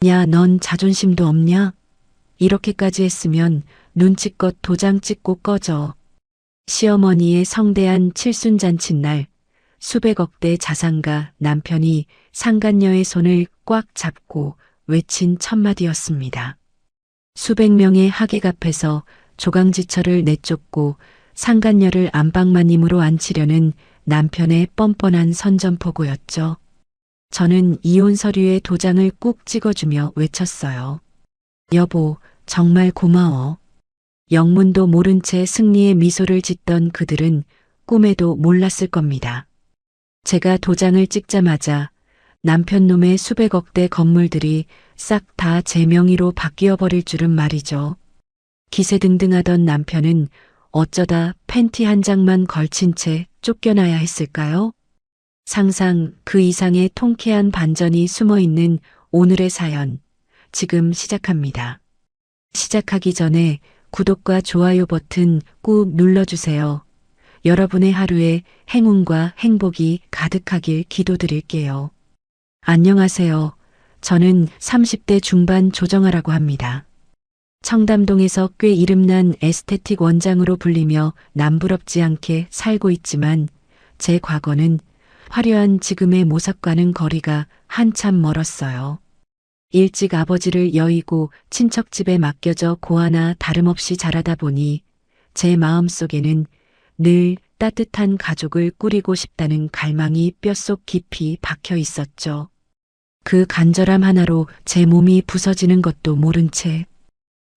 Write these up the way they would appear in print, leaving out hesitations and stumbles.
야, 넌 자존심도 없냐? 이렇게까지 했으면 눈치껏 도장 찍고 꺼져. 시어머니의 성대한 칠순잔칫날 수백억대 자산가 남편이 상간녀의 손을 꽉 잡고 외친 첫마디였습니다. 수백 명의 하객 앞에서 조강지처를 내쫓고 상간녀를 안방마님으로 앉히려는 남편의 뻔뻔한 선전포고였죠. 저는 이혼 서류에 도장을 꾹 찍어주며 외쳤어요. 여보, 정말 고마워. 영문도 모른 채 승리의 미소를 짓던 그들은 꿈에도 몰랐을 겁니다. 제가 도장을 찍자마자 남편 놈의 수백억대 건물들이 싹 다 제 명의로 바뀌어 버릴 줄은 말이죠. 기세등등하던 남편은 어쩌다 팬티 한 장만 걸친 채 쫓겨나야 했을까요? 상상 그 이상의 통쾌한 반전이 숨어 있는 오늘의 사연, 지금 시작합니다. 시작하기 전에 구독과 좋아요 버튼 꾹 눌러주세요. 여러분의 하루에 행운과 행복이 가득하길 기도드릴게요. 안녕하세요. 저는 30대 중반 조정아라고 합니다. 청담동에서 꽤 이름난 에스테틱 원장으로 불리며 남부럽지 않게 살고 있지만 제 과거는 화려한 지금의 모습과는 거리가 한참 멀었어요. 일찍 아버지를 여의고 친척집에 맡겨져 고아나 다름없이 자라다 보니 제 마음속에는 늘 따뜻한 가족을 꾸리고 싶다는 갈망이 뼛속 깊이 박혀 있었죠. 그 간절함 하나로 제 몸이 부서지는 것도 모른 채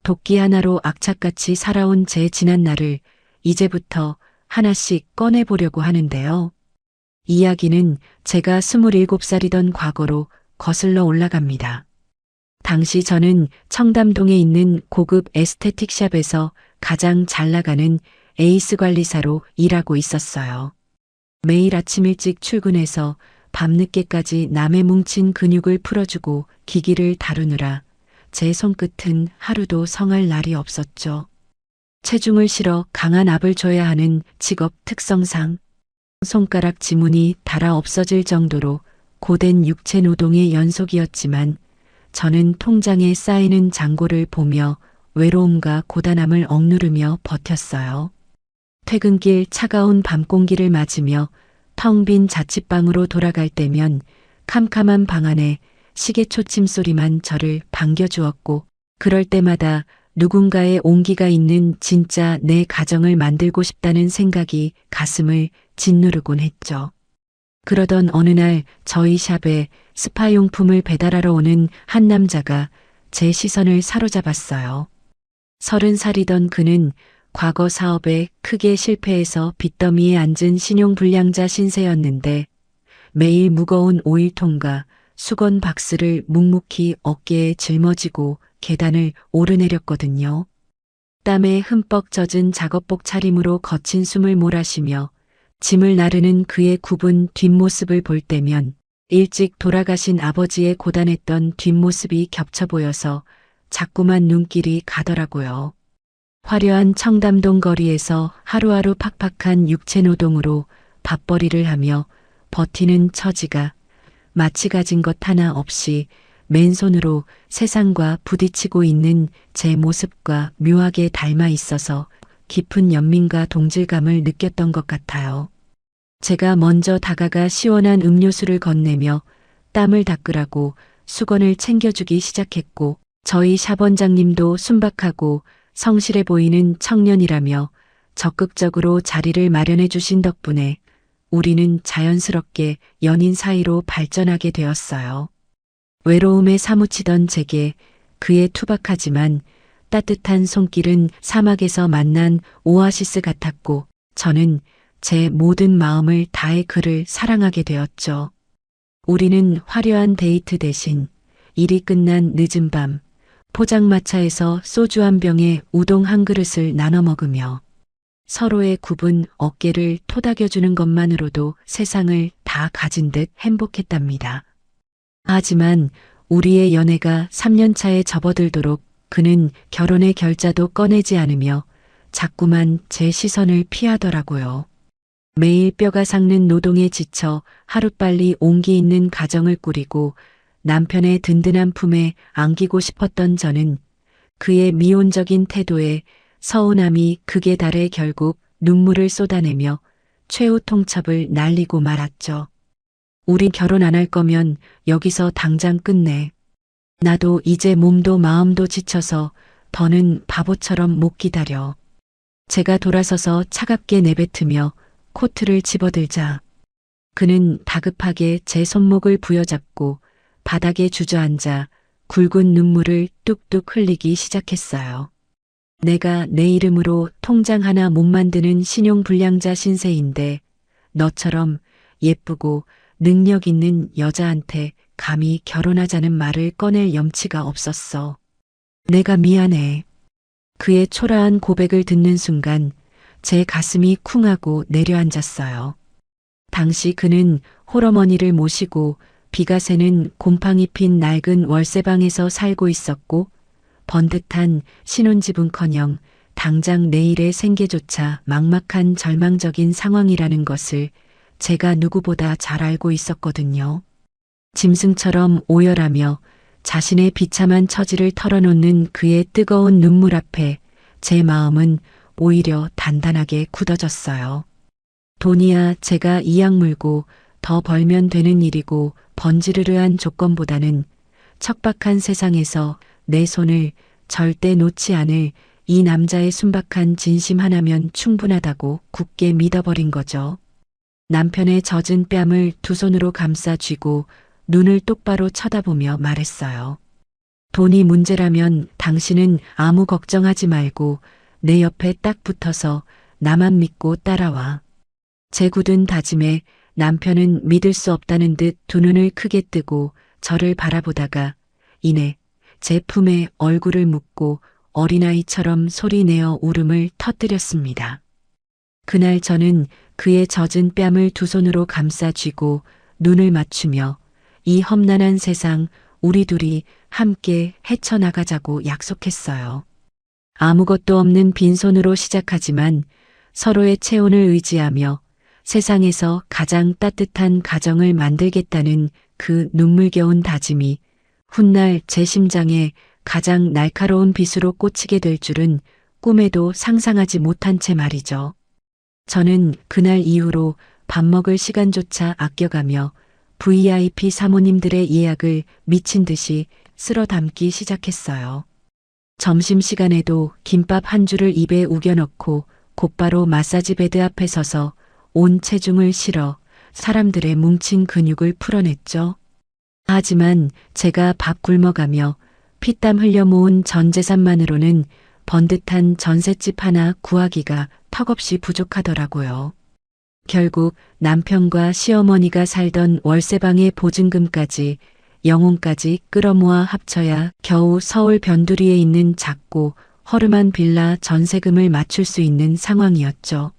도끼 하나로 악착같이 살아온 제 지난 날을 이제부터 하나씩 꺼내보려고 하는데요. 이야기는 제가 27살이던 과거로 거슬러 올라갑니다. 당시 저는 청담동에 있는 고급 에스테틱 샵에서 가장 잘 나가는 에이스 관리사로 일하고 있었어요. 매일 아침 일찍 출근해서 밤늦게까지 남의 뭉친 근육을 풀어주고 기기를 다루느라 제 손끝은 하루도 성할 날이 없었죠. 체중을 실어 강한 압을 줘야 하는 직업 특성상 손가락 지문이 닳아 없어질 정도로 고된 육체 노동의 연속이었지만 저는 통장에 쌓이는 잔고를 보며 외로움과 고단함을 억누르며 버텼어요. 퇴근길 차가운 밤 공기를 맞으며 텅 빈 자취방으로 돌아갈 때면 캄캄한 방 안에 시계 초침 소리만 저를 반겨주었고 그럴 때마다 누군가의 온기가 있는 진짜 내 가정을 만들고 싶다는 생각이 가슴을 짓누르곤 했죠. 그러던 어느 날 저희 샵에 스파용품을 배달하러 오는 한 남자가 제 시선을 사로잡았어요. 30살이던 그는 과거 사업에 크게 실패해서 빚더미에 앉은 신용불량자 신세였는데 매일 무거운 오일통과 수건 박스를 묵묵히 어깨에 짊어지고 계단을 오르내렸거든요. 땀에 흠뻑 젖은 작업복 차림으로 거친 숨을 몰아쉬며 짐을 나르는 그의 굽은 뒷모습을 볼 때면 일찍 돌아가신 아버지의 고단했던 뒷모습이 겹쳐 보여서 자꾸만 눈길이 가더라고요. 화려한 청담동 거리에서 하루하루 팍팍한 육체 노동으로 밥벌이를 하며 버티는 처지가 마치 가진 것 하나 없이 맨손으로 세상과 부딪히고 있는 제 모습과 묘하게 닮아 있어서 깊은 연민과 동질감을 느꼈던 것 같아요. 제가 먼저 다가가 시원한 음료수를 건네며 땀을 닦으라고 수건을 챙겨주기 시작했고 저희 샵 원장님도 순박하고 성실해 보이는 청년이라며 적극적으로 자리를 마련해 주신 덕분에 우리는 자연스럽게 연인 사이로 발전하게 되었어요. 외로움에 사무치던 제게 그의 투박하지만 따뜻한 손길은 사막에서 만난 오아시스 같았고 저는 제 모든 마음을 다해 그를 사랑하게 되었죠. 우리는 화려한 데이트 대신 일이 끝난 늦은 밤 포장마차에서 소주 한 병에 우동 한 그릇을 나눠 먹으며 서로의 굽은 어깨를 토닥여주는 것만으로도 세상을 다 가진 듯 행복했답니다. 하지만 우리의 연애가 3년 차에 접어들도록 그는 결혼의 결자도 꺼내지 않으며 자꾸만 제 시선을 피하더라고요. 매일 뼈가 삭는 노동에 지쳐 하루빨리 온기 있는 가정을 꾸리고 남편의 든든한 품에 안기고 싶었던 저는 그의 미온적인 태도에 서운함이 극에 달해 결국 눈물을 쏟아내며 최후 통첩을 날리고 말았죠. 우리 결혼 안 할 거면 여기서 당장 끝내. 나도 이제 몸도 마음도 지쳐서 더는 바보처럼 못 기다려. 제가 돌아서서 차갑게 내뱉으며 코트를 집어들자 그는 다급하게 제 손목을 부여잡고 바닥에 주저앉아 굵은 눈물을 뚝뚝 흘리기 시작했어요. 내가 내 이름으로 통장 하나 못 만드는 신용불량자 신세인데 너처럼 예쁘고 능력 있는 여자한테 감히 결혼하자는 말을 꺼낼 염치가 없었어. 내가 미안해. 그의 초라한 고백을 듣는 순간 제 가슴이 쿵하고 내려앉았어요. 당시 그는 홀어머니를 모시고 비가 새는 곰팡이 핀 낡은 월세방에서 살고 있었고 번듯한 신혼집은커녕 당장 내일의 생계조차 막막한 절망적인 상황이라는 것을 제가 누구보다 잘 알고 있었거든요. 짐승처럼 오열하며 자신의 비참한 처지를 털어놓는 그의 뜨거운 눈물 앞에 제 마음은 오히려 단단하게 굳어졌어요. 돈이야 제가 이악 물고 더 벌면 되는 일이고 번지르르한 조건보다는 척박한 세상에서 내 손을 절대 놓지 않을 이 남자의 순박한 진심 하나면 충분하다고 굳게 믿어버린 거죠. 남편의 젖은 뺨을 두 손으로 감싸 쥐고 눈을 똑바로 쳐다보며 말했어요. 돈이 문제라면 당신은 아무 걱정하지 말고 내 옆에 딱 붙어서 나만 믿고 따라와. 제 굳은 다짐에 남편은 믿을 수 없다는 듯 두 눈을 크게 뜨고 저를 바라보다가 이내 제 품에 얼굴을 묻고 어린아이처럼 소리내어 울음을 터뜨렸습니다. 그날 저는 그의 젖은 뺨을 두 손으로 감싸 쥐고 눈을 맞추며 이 험난한 세상 우리 둘이 함께 헤쳐나가자고 약속했어요. 아무것도 없는 빈손으로 시작하지만 서로의 체온을 의지하며 세상에서 가장 따뜻한 가정을 만들겠다는 그 눈물겨운 다짐이 훗날 제 심장에 가장 날카로운 빗으로 꽂히게 될 줄은 꿈에도 상상하지 못한 채 말이죠. 저는 그날 이후로 밥 먹을 시간조차 아껴가며 VIP 사모님들의 예약을 미친 듯이 쓸어 담기 시작했어요. 점심시간에도 김밥 한 줄을 입에 우겨넣고 곧바로 마사지 베드 앞에 서서 온 체중을 실어 사람들의 뭉친 근육을 풀어냈죠. 하지만 제가 밥 굶어가며 피땀 흘려 모은 전 재산만으로는 번듯한 전셋집 하나 구하기가 턱없이 부족하더라고요. 결국 남편과 시어머니가 살던 월세방의 보증금까지 영혼까지 끌어모아 합쳐야 겨우 서울 변두리에 있는 작고 허름한 빌라 전세금을 맞출 수 있는 상황이었죠.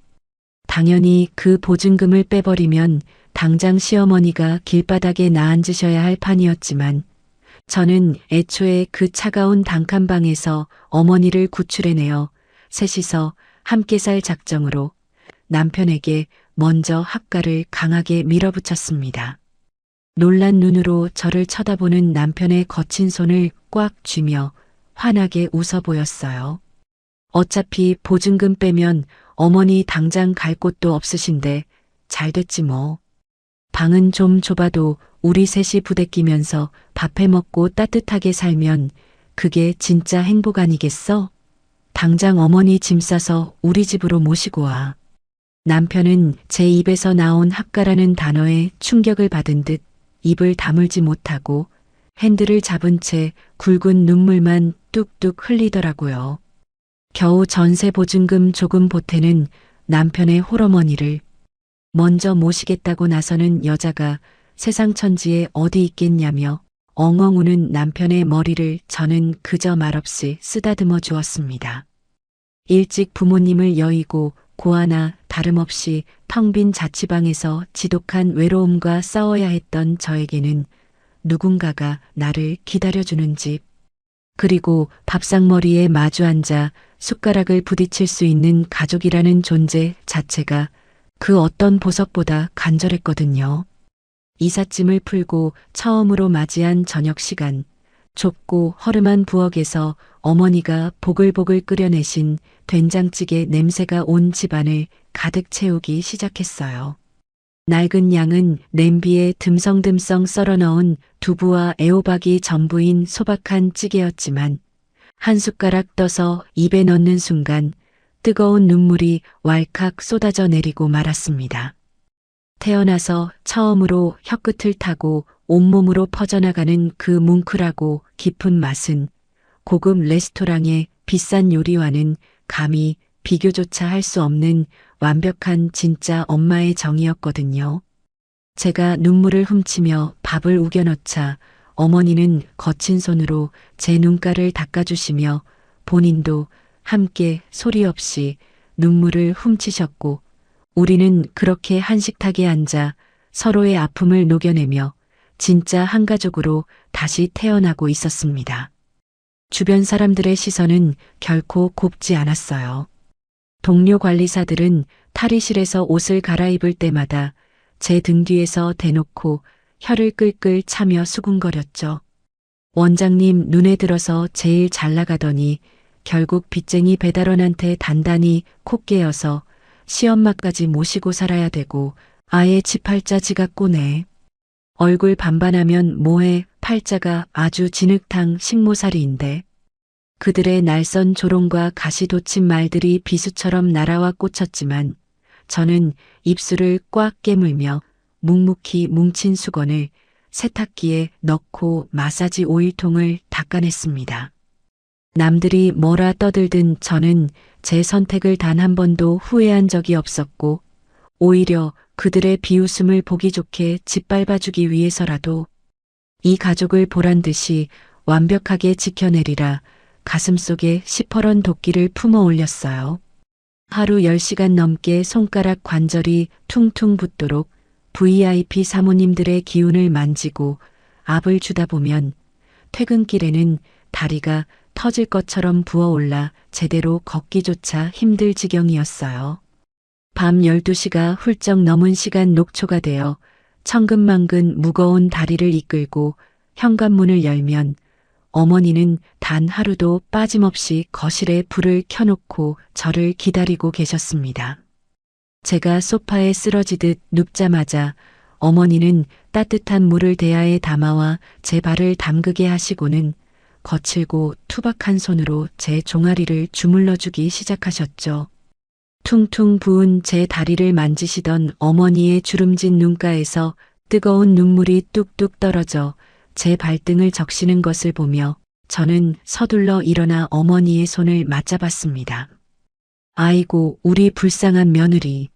당연히 그 보증금을 빼버리면 당장 시어머니가 길바닥에 나앉으셔야 할 판이었지만 저는 애초에 그 차가운 단칸방에서 어머니를 구출해내어 셋이서 함께 살 작정으로 남편에게 먼저 합가를 강하게 밀어붙였습니다. 놀란 눈으로 저를 쳐다보는 남편의 거친 손을 꽉 쥐며 환하게 웃어 보였어요. 어차피 보증금 빼면 어머니 당장 갈 곳도 없으신데 잘 됐지 뭐. 방은 좀 좁아도 우리 셋이 부대끼면서 밥 해먹고 따뜻하게 살면 그게 진짜 행복 아니겠어? 당장 어머니 짐 싸서 우리 집으로 모시고 와. 남편은 제 입에서 나온 합가라는 단어에 충격을 받은 듯 입을 다물지 못하고 핸들을 잡은 채 굵은 눈물만 뚝뚝 흘리더라고요. 겨우 전세 보증금 조금 보태는 남편의 홀어머니를 먼저 모시겠다고 나서는 여자가 세상 천지에 어디 있겠냐며 엉엉 우는 남편의 머리를 저는 그저 말없이 쓰다듬어 주었습니다. 일찍 부모님을 여의고 고아나 다름없이 텅 빈 자취방에서 지독한 외로움과 싸워야 했던 저에게는 누군가가 나를 기다려주는 집, 그리고 밥상머리에 마주 앉아 숟가락을 부딪힐 수 있는 가족이라는 존재 자체가 그 어떤 보석보다 간절했거든요. 이삿짐을 풀고 처음으로 맞이한 저녁 시간. 좁고 허름한 부엌에서 어머니가 보글보글 끓여내신 된장찌개 냄새가 온 집안을 가득 채우기 시작했어요. 낡은 양은 냄비에 듬성듬성 썰어 넣은 두부와 애호박이 전부인 소박한 찌개였지만 한 숟가락 떠서 입에 넣는 순간 뜨거운 눈물이 왈칵 쏟아져 내리고 말았습니다. 태어나서 처음으로 혀끝을 타고 온몸으로 퍼져나가는 그 뭉클하고 깊은 맛은 고급 레스토랑의 비싼 요리와는 감히 비교조차 할 수 없는 완벽한 진짜 엄마의 정이었거든요. 제가 눈물을 훔치며 밥을 우겨 넣자 어머니는 거친 손으로 제 눈가를 닦아주시며 본인도 함께 소리 없이 눈물을 훔치셨고 우리는 그렇게 한식탁에 앉아 서로의 아픔을 녹여내며 진짜 한 가족으로 다시 태어나고 있었습니다. 주변 사람들의 시선은 결코 곱지 않았어요. 동료 관리사들은 탈의실에서 옷을 갈아입을 때마다 제 등 뒤에서 대놓고 혀를 끌끌 차며 수군거렸죠. 원장님 눈에 들어서 제일 잘 나가더니 결국 빚쟁이 배달원한테 단단히 코 깨어서 시엄마까지 모시고 살아야 되고 아예 지 팔자 지가 꼬네. 얼굴 반반하면 뭐해 팔자가 아주 진흙탕 식모살이인데. 그들의 날선 조롱과 가시돋친 말들이 비수처럼 날아와 꽂혔지만 저는 입술을 꽉 깨물며 묵묵히 뭉친 수건을 세탁기에 넣고 마사지 오일통을 닦아냈습니다. 남들이 뭐라 떠들든 저는 제 선택을 단 한 번도 후회한 적이 없었고 오히려 그들의 비웃음을 보기 좋게 짓밟아주기 위해서라도 이 가족을 보란 듯이 완벽하게 지켜내리라 가슴속에 시퍼런 도끼를 품어 올렸어요. 하루 10시간 넘게 손가락 관절이 퉁퉁 붓도록 VIP 사모님들의 기운을 만지고 압을 주다 보면 퇴근길에는 다리가 터질 것처럼 부어올라 제대로 걷기조차 힘들 지경이었어요. 밤 12시가 훌쩍 넘은 시간 녹초가 되어 천근만근 무거운 다리를 이끌고 현관문을 열면 어머니는 단 하루도 빠짐없이 거실에 불을 켜놓고 저를 기다리고 계셨습니다. 제가 소파에 쓰러지듯 눕자마자 어머니는 따뜻한 물을 대야에 담아와 제 발을 담그게 하시고는 거칠고 투박한 손으로 제 종아리를 주물러주기 시작하셨죠. 퉁퉁 부은 제 다리를 만지시던 어머니의 주름진 눈가에서 뜨거운 눈물이 뚝뚝 떨어져 제 발등을 적시는 것을 보며 저는 서둘러 일어나 어머니의 손을 맞잡았습니다. 아이고, 우리 불쌍한 며느리.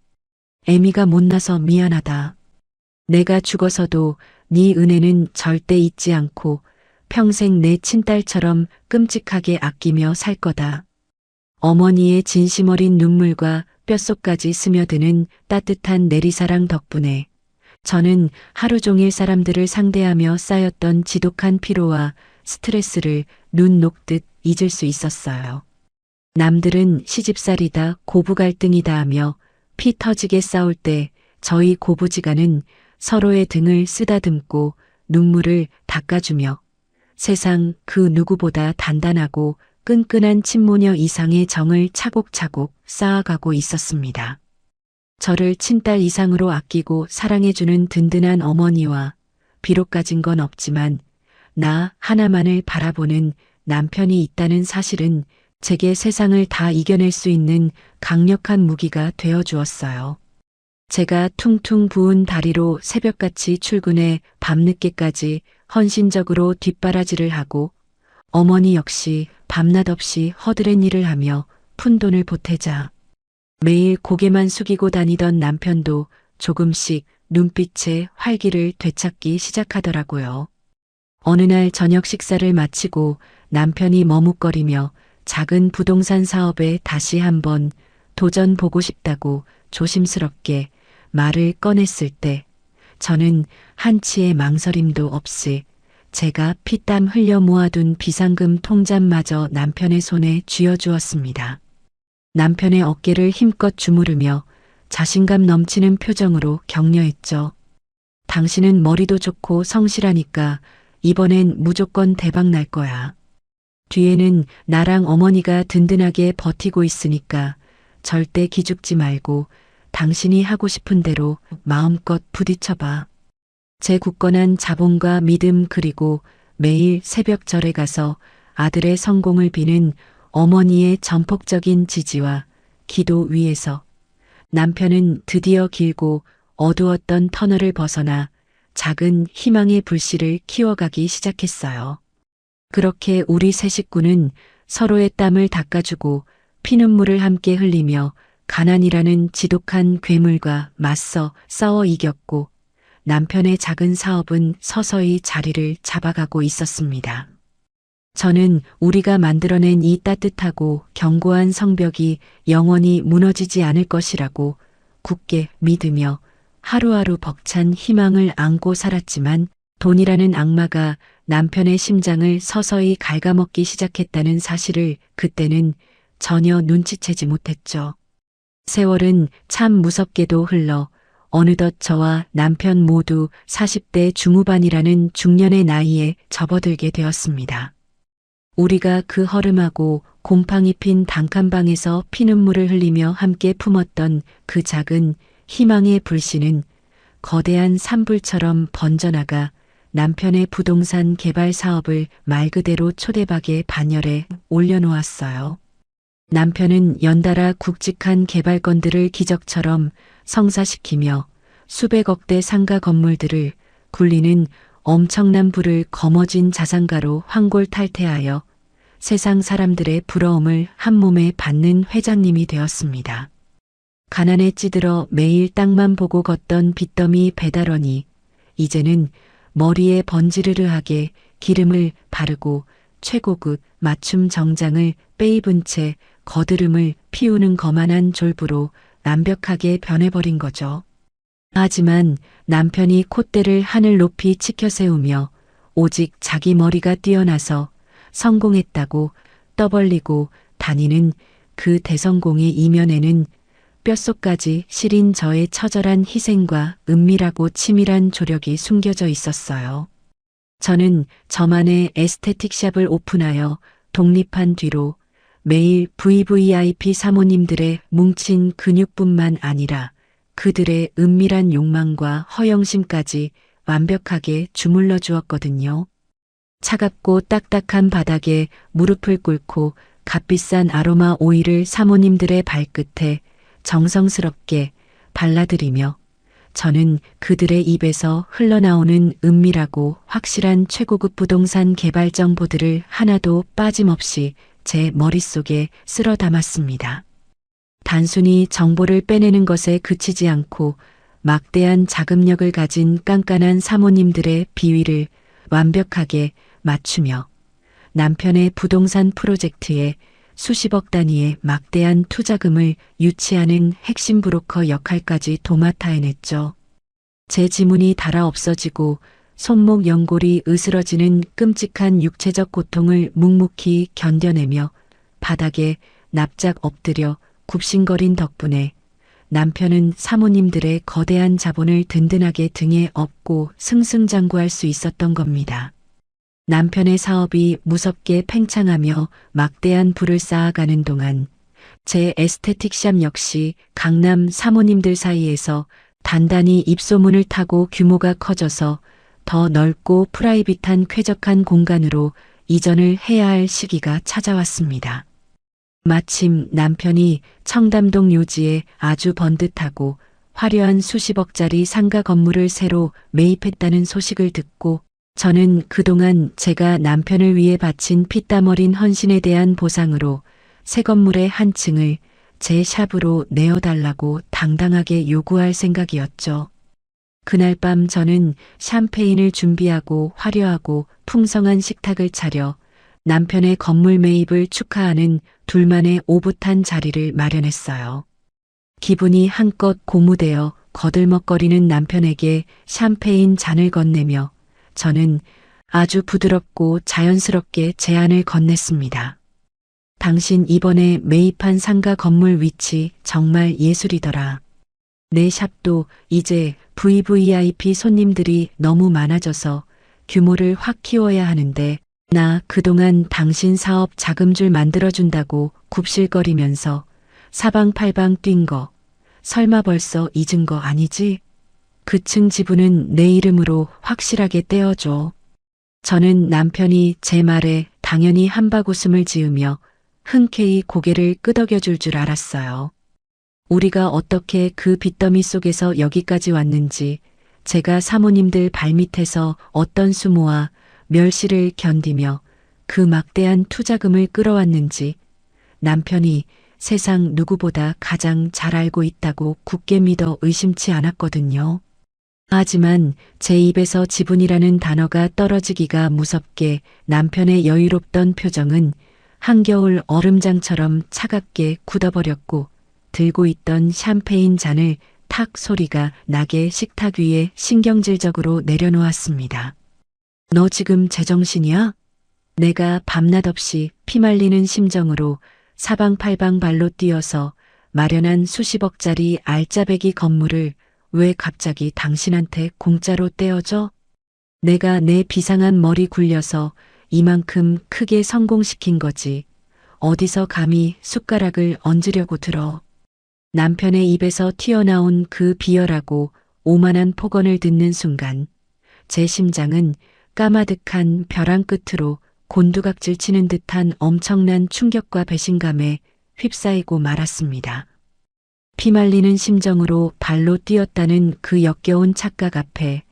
애미가 못나서 미안하다. 내가 죽어서도 네 은혜는 절대 잊지 않고 평생 내 친딸처럼 끔찍하게 아끼며 살 거다. 어머니의 진심 어린 눈물과 뼛속까지 스며드는 따뜻한 내리사랑 덕분에 저는 하루 종일 사람들을 상대하며 쌓였던 지독한 피로와 스트레스를 눈 녹듯 잊을 수 있었어요. 남들은 시집살이다, 고부 갈등이다 하며 피 터지게 싸울 때 저희 고부지간은 서로의 등을 쓰다듬고 눈물을 닦아주며 세상 그 누구보다 단단하고 끈끈한 친모녀 이상의 정을 차곡차곡 쌓아가고 있었습니다. 저를 친딸 이상으로 아끼고 사랑해주는 든든한 어머니와 비록 가진 건 없지만 나 하나만을 바라보는 남편이 있다는 사실은 제게 세상을 다 이겨낼 수 있는 강력한 무기가 되어주었어요. 제가 퉁퉁 부은 다리로 새벽같이 출근해 밤늦게까지 헌신적으로 뒷바라지를 하고 어머니 역시 밤낮 없이 허드렛 일을 하며 푼돈을 보태자 매일 고개만 숙이고 다니던 남편도 조금씩 눈빛의 활기를 되찾기 시작하더라고요. 어느 날 저녁 식사를 마치고 남편이 머뭇거리며 작은 부동산 사업에 다시 한번 도전 보고 싶다고 조심스럽게 말을 꺼냈을 때 저는 한치의 망설임도 없이 제가 피땀 흘려 모아둔 비상금 통장마저 남편의 손에 쥐어주었습니다. 남편의 어깨를 힘껏 주무르며 자신감 넘치는 표정으로 격려했죠. 당신은 머리도 좋고 성실하니까 이번엔 무조건 대박 날 거야. 뒤에는 나랑 어머니가 든든하게 버티고 있으니까 절대 기죽지 말고 당신이 하고 싶은 대로 마음껏 부딪혀봐. 제 굳건한 자본과 믿음 그리고 매일 새벽 절에 가서 아들의 성공을 비는 어머니의 전폭적인 지지와 기도 위에서 남편은 드디어 길고 어두웠던 터널을 벗어나 작은 희망의 불씨를 키워가기 시작했어요. 그렇게 우리 세 식구는 서로의 땀을 닦아주고 피눈물을 함께 흘리며 가난이라는 지독한 괴물과 맞서 싸워 이겼고 남편의 작은 사업은 서서히 자리를 잡아가고 있었습니다. 저는 우리가 만들어낸 이 따뜻하고 견고한 성벽이 영원히 무너지지 않을 것이라고 굳게 믿으며 하루하루 벅찬 희망을 안고 살았지만 돈이라는 악마가 남편의 심장을 서서히 갉아먹기 시작했다는 사실을 그때는 전혀 눈치채지 못했죠. 세월은 참 무섭게도 흘러 어느덧 저와 남편 모두 40대 중후반이라는 중년의 나이에 접어들게 되었습니다. 우리가 그 허름하고 곰팡이 핀 단칸방에서 피눈물을 흘리며 함께 품었던 그 작은 희망의 불씨는 거대한 산불처럼 번져나가 남편의 부동산 개발 사업을 말 그대로 초대박에 반열에 올려놓았어요. 남편은 연달아 굵직한 개발건들을 기적처럼 성사시키며 수백억대 상가 건물들을 굴리는 엄청난 부를 거머쥔 자산가로 환골탈태하여 세상 사람들의 부러움을 한몸에 받는 회장님이 되었습니다. 가난에 찌들어 매일 땅만 보고 걷던 빚더미 배달원이 이제는 머리에 번지르르하게 기름을 바르고 최고급 맞춤 정장을 빼입은 채 거드름을 피우는 거만한 졸부로 완벽하게 변해버린 거죠. 하지만 남편이 콧대를 하늘 높이 치켜 세우며 오직 자기 머리가 뛰어나서 성공했다고 떠벌리고 다니는 그 대성공의 이면에는 뼛속까지 시린 저의 처절한 희생과 은밀하고 치밀한 조력이 숨겨져 있었어요. 저는 저만의 에스테틱샵을 오픈하여 독립한 뒤로 매일 VVIP 사모님들의 뭉친 근육뿐만 아니라 그들의 은밀한 욕망과 허영심까지 완벽하게 주물러 주었거든요. 차갑고 딱딱한 바닥에 무릎을 꿇고 값비싼 아로마 오일을 사모님들의 발끝에 정성스럽게 발라드리며 저는 그들의 입에서 흘러나오는 은밀하고 확실한 최고급 부동산 개발 정보들을 하나도 빠짐없이 제 머릿속에 쓸어 담았습니다. 단순히 정보를 빼내는 것에 그치지 않고 막대한 자금력을 가진 깐깐한 사모님들의 비위를 완벽하게 맞추며 남편의 부동산 프로젝트에 수십억 단위의 막대한 투자금을 유치하는 핵심 브로커 역할까지 도맡아 해냈죠. 제 지문이 닳아 없어지고 손목 연골이 으스러지는 끔찍한 육체적 고통을 묵묵히 견뎌내며 바닥에 납작 엎드려 굽신거린 덕분에 남편은 사모님들의 거대한 자본을 든든하게 등에 업고 승승장구할 수 있었던 겁니다. 남편의 사업이 무섭게 팽창하며 막대한 부를 쌓아가는 동안 제 에스테틱샵 역시 강남 사모님들 사이에서 단단히 입소문을 타고 규모가 커져서 더 넓고 프라이빗한 쾌적한 공간으로 이전을 해야 할 시기가 찾아왔습니다. 마침 남편이 청담동 요지에 아주 번듯하고 화려한 수십억짜리 상가 건물을 새로 매입했다는 소식을 듣고 저는 그동안 제가 남편을 위해 바친 피땀 어린 헌신에 대한 보상으로 새 건물의 한 층을 제 샵으로 내어달라고 당당하게 요구할 생각이었죠. 그날 밤 저는 샴페인을 준비하고 화려하고 풍성한 식탁을 차려 남편의 건물 매입을 축하하는 둘만의 오붓한 자리를 마련했어요. 기분이 한껏 고무되어 거들먹거리는 남편에게 샴페인 잔을 건네며 저는 아주 부드럽고 자연스럽게 제안을 건넸습니다. 당신 이번에 매입한 상가 건물 위치 정말 예술이더라. 내 샵도 이제 VVIP 손님들이 너무 많아져서 규모를 확 키워야 하는데 나 그동안 당신 사업 자금줄 만들어준다고 굽실거리면서 사방팔방 뛴 거 설마 벌써 잊은 거 아니지? 그층 지분은 내 이름으로 확실하게 떼어줘. 저는 남편이 제 말에 당연히 한박웃음을 지으며 흔쾌히 고개를 끄덕여줄 줄 알았어요. 우리가 어떻게 그 빚더미 속에서 여기까지 왔는지, 제가 사모님들 발밑에서 어떤 수모와 멸시를 견디며 그 막대한 투자금을 끌어왔는지 남편이 세상 누구보다 가장 잘 알고 있다고 굳게 믿어 의심치 않았거든요. 하지만 제 입에서 지분이라는 단어가 떨어지기가 무섭게 남편의 여유롭던 표정은 한겨울 얼음장처럼 차갑게 굳어버렸고 들고 있던 샴페인 잔을 탁 소리가 나게 식탁 위에 신경질적으로 내려놓았습니다. 너 지금 제정신이야? 내가 밤낮 없이 피말리는 심정으로 사방팔방 발로 뛰어서 마련한 수십억짜리 알짜배기 건물을 왜 갑자기 당신한테 공짜로 떼어줘? 내가 내 비상한 머리 굴려서 이만큼 크게 성공시킨 거지. 어디서 감히 숟가락을 얹으려고 들어. 남편의 입에서 튀어나온 그 비열하고 오만한 폭언을 듣는 순간 제 심장은 까마득한 벼랑 끝으로 곤두각질 치는 듯한 엄청난 충격과 배신감에 휩싸이고 말았습니다. 피말리는 심정으로 발로 뛰었다는 그 역겨운 착각 앞에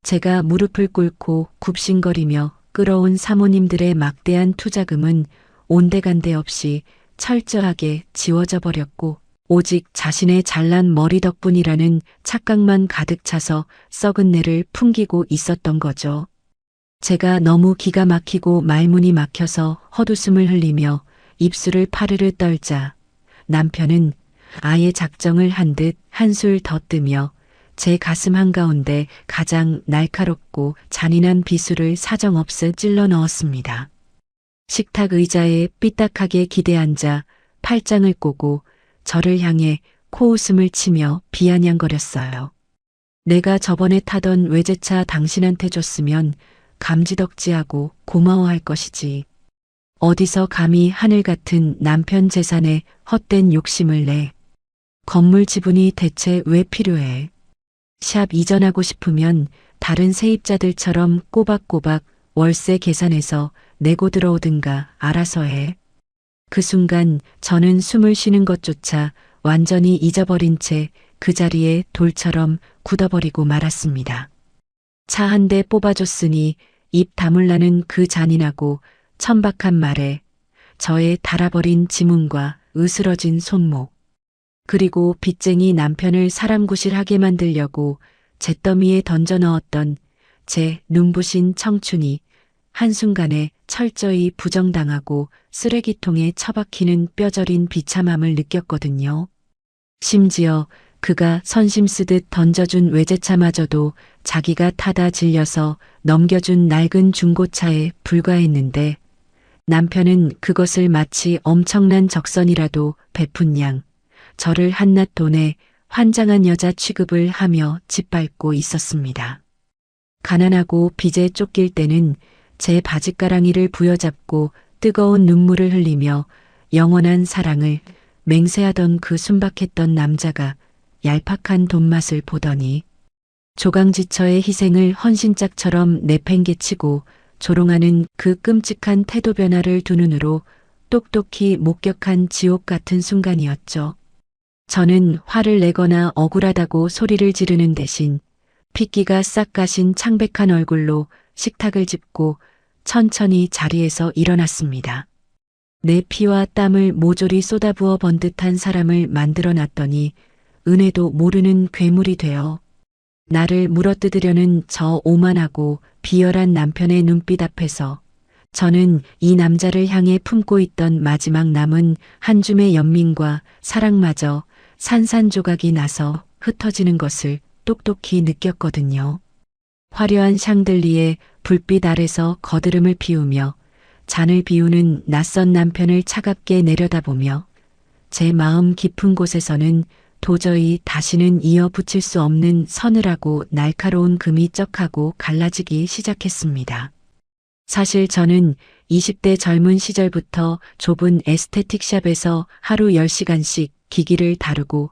제가 무릎을 꿇고 굽신거리며 끌어온 사모님들의 막대한 투자금은 온데간데 없이 철저하게 지워져 버렸고 오직 자신의 잘난 머리 덕분이라는 착각만 가득 차서 썩은 내를 풍기고 있었던 거죠. 제가 너무 기가 막히고 말문이 막혀서 헛웃음을 흘리며 입술을 파르르 떨자 남편은 아예 작정을 한 듯 한술 더 뜨며 제 가슴 한가운데 가장 날카롭고 잔인한 비수를 사정없이 찔러 넣었습니다. 식탁 의자에 삐딱하게 기대앉아 팔짱을 꼬고 저를 향해 코웃음을 치며 비아냥거렸어요. 내가 저번에 타던 외제차 당신한테 줬으면 감지덕지하고 고마워할 것이지. 어디서 감히 하늘 같은 남편 재산에 헛된 욕심을 내. 건물 지분이 대체 왜 필요해? 샵 이전하고 싶으면 다른 세입자들처럼 꼬박꼬박 월세 계산해서 내고 들어오든가 알아서 해. 그 순간 저는 숨을 쉬는 것조차 완전히 잊어버린 채 그 자리에 돌처럼 굳어버리고 말았습니다. 차 한 대 뽑아줬으니 입 다물라는 그 잔인하고 천박한 말에 저의 닳아버린 지문과 으스러진 손목 그리고 빚쟁이 남편을 사람구실하게 만들려고 잿더미에 던져 넣었던 제 눈부신 청춘이 한순간에 철저히 부정당하고 쓰레기통에 처박히는 뼈저린 비참함을 느꼈거든요. 심지어 그가 선심 쓰듯 던져준 외제차마저도 자기가 타다 질려서 넘겨준 낡은 중고차에 불과했는데 남편은 그것을 마치 엄청난 적선이라도 베푼 양 저를 한낱 돈에 환장한 여자 취급을 하며 짓밟고 있었습니다. 가난하고 빚에 쫓길 때는 제 바짓가랑이를 부여잡고 뜨거운 눈물을 흘리며 영원한 사랑을 맹세하던 그 순박했던 남자가 얄팍한 돈맛을 보더니 조강지처의 희생을 헌신짝처럼 내팽개치고 조롱하는 그 끔찍한 태도 변화를 두 눈으로 똑똑히 목격한 지옥 같은 순간이었죠. 저는 화를 내거나 억울하다고 소리를 지르는 대신 핏기가 싹 가신 창백한 얼굴로 식탁을 짚고 천천히 자리에서 일어났습니다. 내 피와 땀을 모조리 쏟아부어 번듯한 사람을 만들어 놨더니 은혜도 모르는 괴물이 되어 나를 물어뜯으려는 저 오만하고 비열한 남편의 눈빛 앞에서 저는 이 남자를 향해 품고 있던 마지막 남은 한 줌의 연민과 사랑마저 산산조각이 나서 흩어지는 것을 똑똑히 느꼈거든요. 화려한 샹들리에 불빛 아래서 거드름을 피우며 잔을 비우는 낯선 남편을 차갑게 내려다보며 제 마음 깊은 곳에서는 도저히 다시는 이어붙일 수 없는 서늘하고 날카로운 금이 쩍하고 갈라지기 시작했습니다. 사실 저는 20대 젊은 시절부터 좁은 에스테틱샵에서 하루 10시간씩 기기를 다루고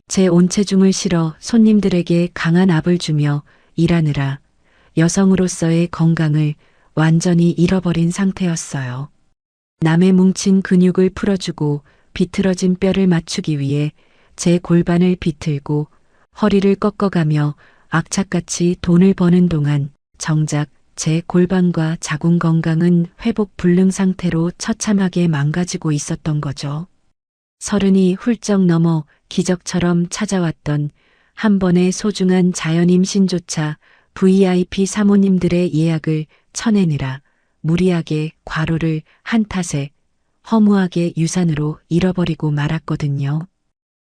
제 온 체중을 실어 손님들에게 강한 압을 주며 일하느라 여성으로서의 건강을 완전히 잃어버린 상태였어요. 남의 뭉친 근육을 풀어주고 비틀어진 뼈를 맞추기 위해 제 골반을 비틀고 허리를 꺾어가며 악착같이 돈을 버는 동안 정작 제 골반과 자궁 건강은 회복 불능 상태로 처참하게 망가지고 있었던 거죠. 30이 훌쩍 넘어 기적처럼 찾아왔던 한 번의 소중한 자연 임신조차 VIP 사모님들의 예약을 쳐내느라 무리하게 과로를 한 탓에 허무하게 유산으로 잃어버리고 말았거든요.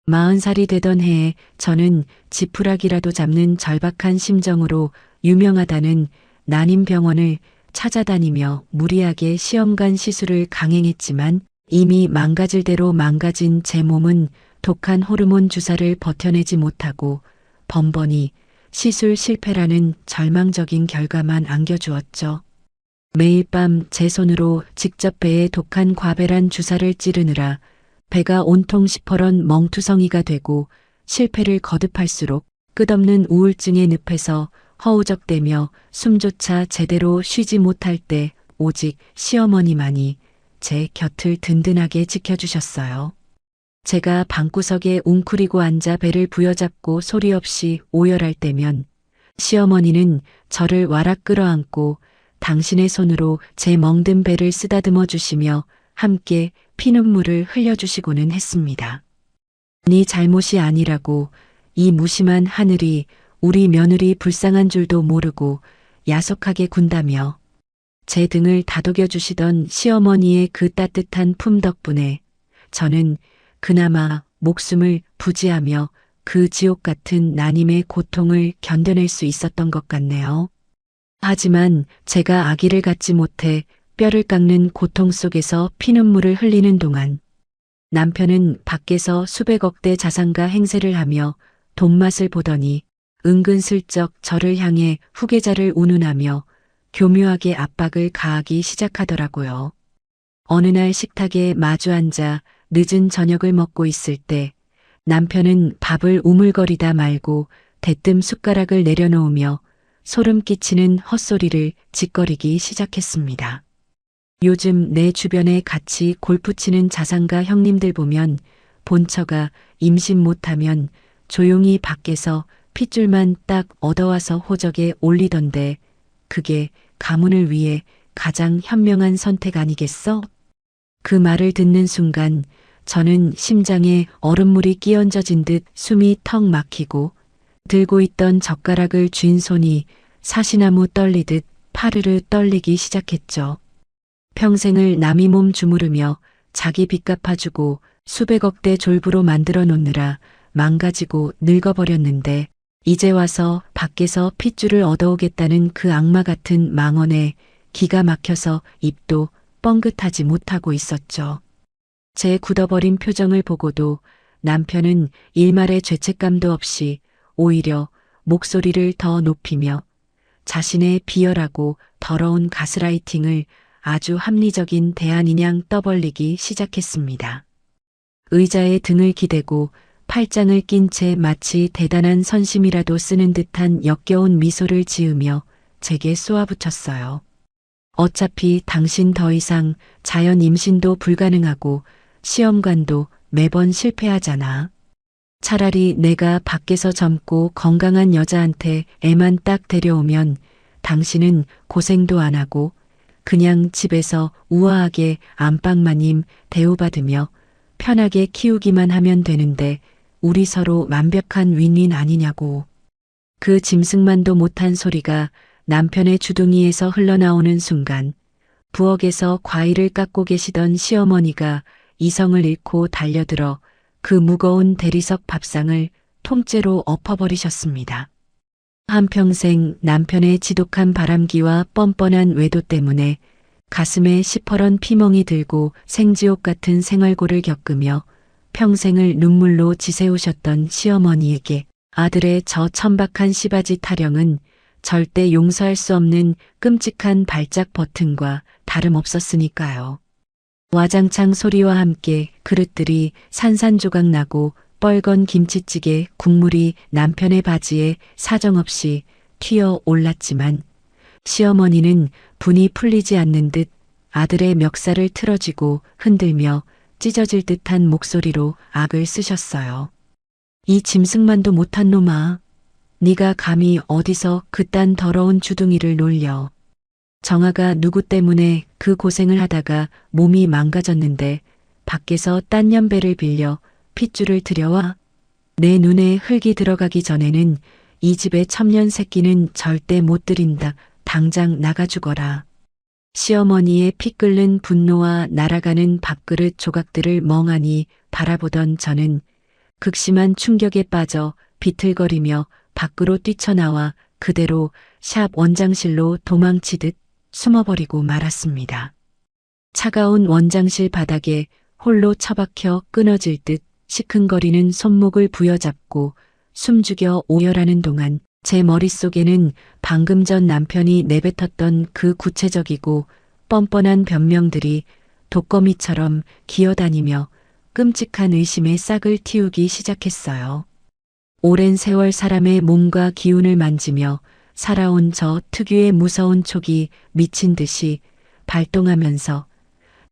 40살이 되던 해에 저는 지푸라기라도 잡는 절박한 심정으로 유명하다는 난임병원을 찾아다니며 무리하게 시험관 시술을 강행했지만 이미 망가질 대로 망가진 제 몸은 독한 호르몬 주사를 버텨내지 못하고 번번이 시술 실패라는 절망적인 결과만 안겨주었죠. 매일 밤 제 손으로 직접 배에 독한 과배란 주사를 찌르느라 배가 온통 시퍼런 멍투성이가 되고 실패를 거듭할수록 끝없는 우울증에 늪에서 허우적대며 숨조차 제대로 쉬지 못할 때 오직 시어머니만이 제 곁을 든든하게 지켜주셨어요. 제가 방구석에 웅크리고 앉아 배를 부여잡고 소리 없이 오열할 때면 시어머니는 저를 와락 끌어안고 당신의 손으로 제 멍든 배를 쓰다듬어 주시며 함께 피눈물을 흘려주시고는 했습니다. 네 잘못이 아니라고 이 무심한 하늘이 우리 며느리 불쌍한 줄도 모르고 야속하게 군다며 제 등을 다독여 주시던 시어머니의 그 따뜻한 품 덕분에 저는 그나마 목숨을 부지하며 그 지옥 같은 난임의 고통을 견뎌낼 수 있었던 것 같네요. 하지만 제가 아기를 갖지 못해 뼈를 깎는 고통 속에서 피눈물을 흘리는 동안 남편은 밖에서 수백억대 자산가 행세를 하며 돈맛을 보더니 은근슬쩍 저를 향해 후계자를 운운하며 교묘하게 압박을 가하기 시작하더라고요. 어느 날 식탁에 마주 앉아 늦은 저녁을 먹고 있을 때 남편은 밥을 우물거리다 말고 대뜸 숟가락을 내려놓으며 소름 끼치는 헛소리를 짓거리기 시작했습니다. 요즘 내 주변에 같이 골프 치는 자산가 형님들 보면 본처가 임신 못하면 조용히 밖에서 핏줄만 딱 얻어와서 호적에 올리던데 그게 가문을 위해 가장 현명한 선택 아니겠어? 그 말을 듣는 순간 저는 심장에 얼음물이 끼얹어진 듯 숨이 턱 막히고 들고 있던 젓가락을 쥔 손이 사시나무 떨리듯 파르르 떨리기 시작했죠. 평생을 남이 몸 주무르며 자기 빚 갚아주고 수백억대 졸부로 만들어 놓느라 망가지고 늙어버렸는데 이제 와서 밖에서 핏줄을 얻어오겠다는 그 악마 같은 망언에 기가 막혀서 입도 뻥긋하지 못하고 있었죠. 제 굳어버린 표정을 보고도 남편은 일말의 죄책감도 없이 오히려 목소리를 더 높이며 자신의 비열하고 더러운 가스라이팅을 아주 합리적인 대안이냥 떠벌리기 시작했습니다. 의자에 등을 기대고 팔짱을 낀 채 마치 대단한 선심이라도 쓰는 듯한 역겨운 미소를 지으며 제게 쏘아붙였어요. 어차피 당신 더 이상 자연 임신도 불가능하고 시험관도 매번 실패하잖아. 차라리 내가 밖에서 젊고 건강한 여자한테 애만 딱 데려오면 당신은 고생도 안 하고 그냥 집에서 우아하게 안방마님 대우받으며 편하게 키우기만 하면 되는데 우리 서로 완벽한 윈윈 아니냐고. 그 짐승만도 못한 소리가 남편의 주둥이에서 흘러나오는 순간 부엌에서 과일을 깎고 계시던 시어머니가 이성을 잃고 달려들어 그 무거운 대리석 밥상을 통째로 엎어버리셨습니다. 한평생 남편의 지독한 바람기와 뻔뻔한 외도 때문에 가슴에 시퍼런 피멍이 들고 생지옥 같은 생활고를 겪으며 평생을 눈물로 지새우셨던 시어머니에게 아들의 저 천박한 시바지 타령은 절대 용서할 수 없는 끔찍한 발작 버튼과 다름없었으니까요. 와장창 소리와 함께 그릇들이 산산조각 나고 뻘건 김치찌개 국물이 남편의 바지에 사정없이 튀어 올랐지만 시어머니는 분이 풀리지 않는 듯 아들의 멱살을 틀어쥐고 흔들며 찢어질 듯한 목소리로 악을 쓰셨어요. 이 짐승만도 못한 놈아. 네가 감히 어디서 그딴 더러운 주둥이를 놀려. 정아가 누구 때문에 그 고생을 하다가 몸이 망가졌는데 밖에서 딴 연배를 빌려 핏줄을 들여와. 내 눈에 흙이 들어가기 전에는 이 집의 첩년 새끼는 절대 못 들인다. 당장 나가 죽어라. 시어머니의 피 끓는 분노와 날아가는 밥그릇 조각들을 멍하니 바라보던 저는 극심한 충격에 빠져 비틀거리며 밖으로 뛰쳐나와 그대로 샵 원장실로 도망치듯 숨어버리고 말았습니다. 차가운 원장실 바닥에 홀로 처박혀 끊어질 듯 시큰거리는 손목을 부여잡고 숨죽여 오열하는 동안 제 머릿속에는 방금 전 남편이 내뱉었던 그 구체적이고 뻔뻔한 변명들이 독거미처럼 기어다니며 끔찍한 의심의 싹을 틔우기 시작했어요. 오랜 세월 사람의 몸과 기운을 만지며 살아온 저 특유의 무서운 촉이 미친 듯이 발동하면서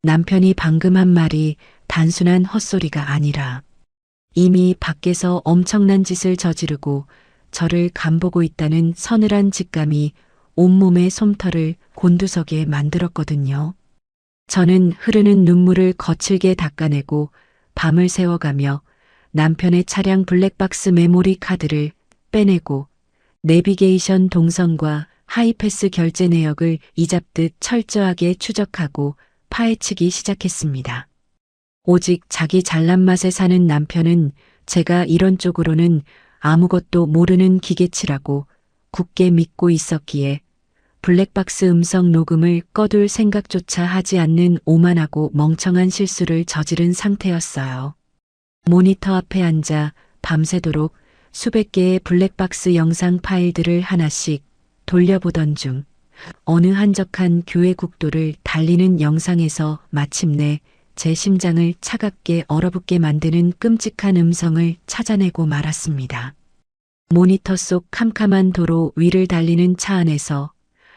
남편이 방금 한 말이 단순한 헛소리가 아니라 이미 밖에서 엄청난 짓을 저지르고 저를 간보고 있다는 서늘한 직감이 온몸의 솜털을 곤두서게 만들었거든요. 저는 흐르는 눈물을 거칠게 닦아내고 밤을 새워가며 남편의 차량 블랙박스 메모리 카드를 빼내고 내비게이션 동선과 하이패스 결제 내역을 이잡듯 철저하게 추적하고 파헤치기 시작했습니다. 오직 자기 잘난 맛에 사는 남편은 제가 이런 쪽으로는 아무것도 모르는 기계치라고 굳게 믿고 있었기에 블랙박스 음성 녹음을 꺼둘 생각조차 하지 않는 오만하고 멍청한 실수를 저지른 상태였어요. 모니터 앞에 앉아 밤새도록 수백 개의 블랙박스 영상 파일들을 하나씩 돌려보던 중 어느 한적한 교회 국도를 달리는 영상에서 마침내 제 심장을 차갑게 얼어붙게 만드는 끔찍한 음성을 찾아내고 말았습니다. 모니터 속 캄캄한 도로 위를 달리는 차 안에서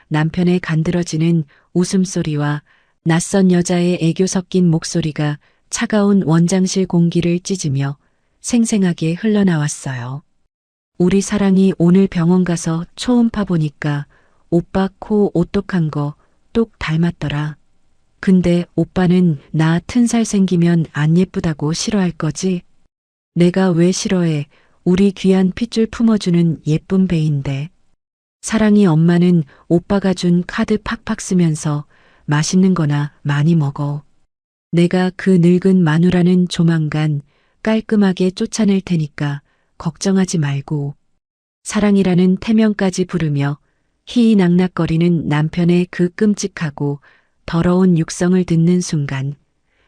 남편의 간드러지는 웃음소리와 낯선 여자의 애교 섞인 목소리가 차가운 원장실 공기를 찢으며 생생하게 흘러나왔어요. 우리 사랑이 오늘 병원 가서 초음파 보니까 오빠 코 오똑한 거 똑 닮았더라. 근데 오빠는 나 튼살 생기면 안 예쁘다고 싫어할 거지? 내가 왜 싫어해? 우리 귀한 핏줄 품어주는 예쁜 배인데. 사랑이 엄마는 오빠가 준 카드 팍팍 쓰면서 맛있는 거나 많이 먹어. 내가 그 늙은 마누라는 조만간 깔끔하게 쫓아낼 테니까 걱정하지 말고. 사랑이라는 태명까지 부르며 희희낙낙거리는 남편의 그 끔찍하고 더러운 육성을 듣는 순간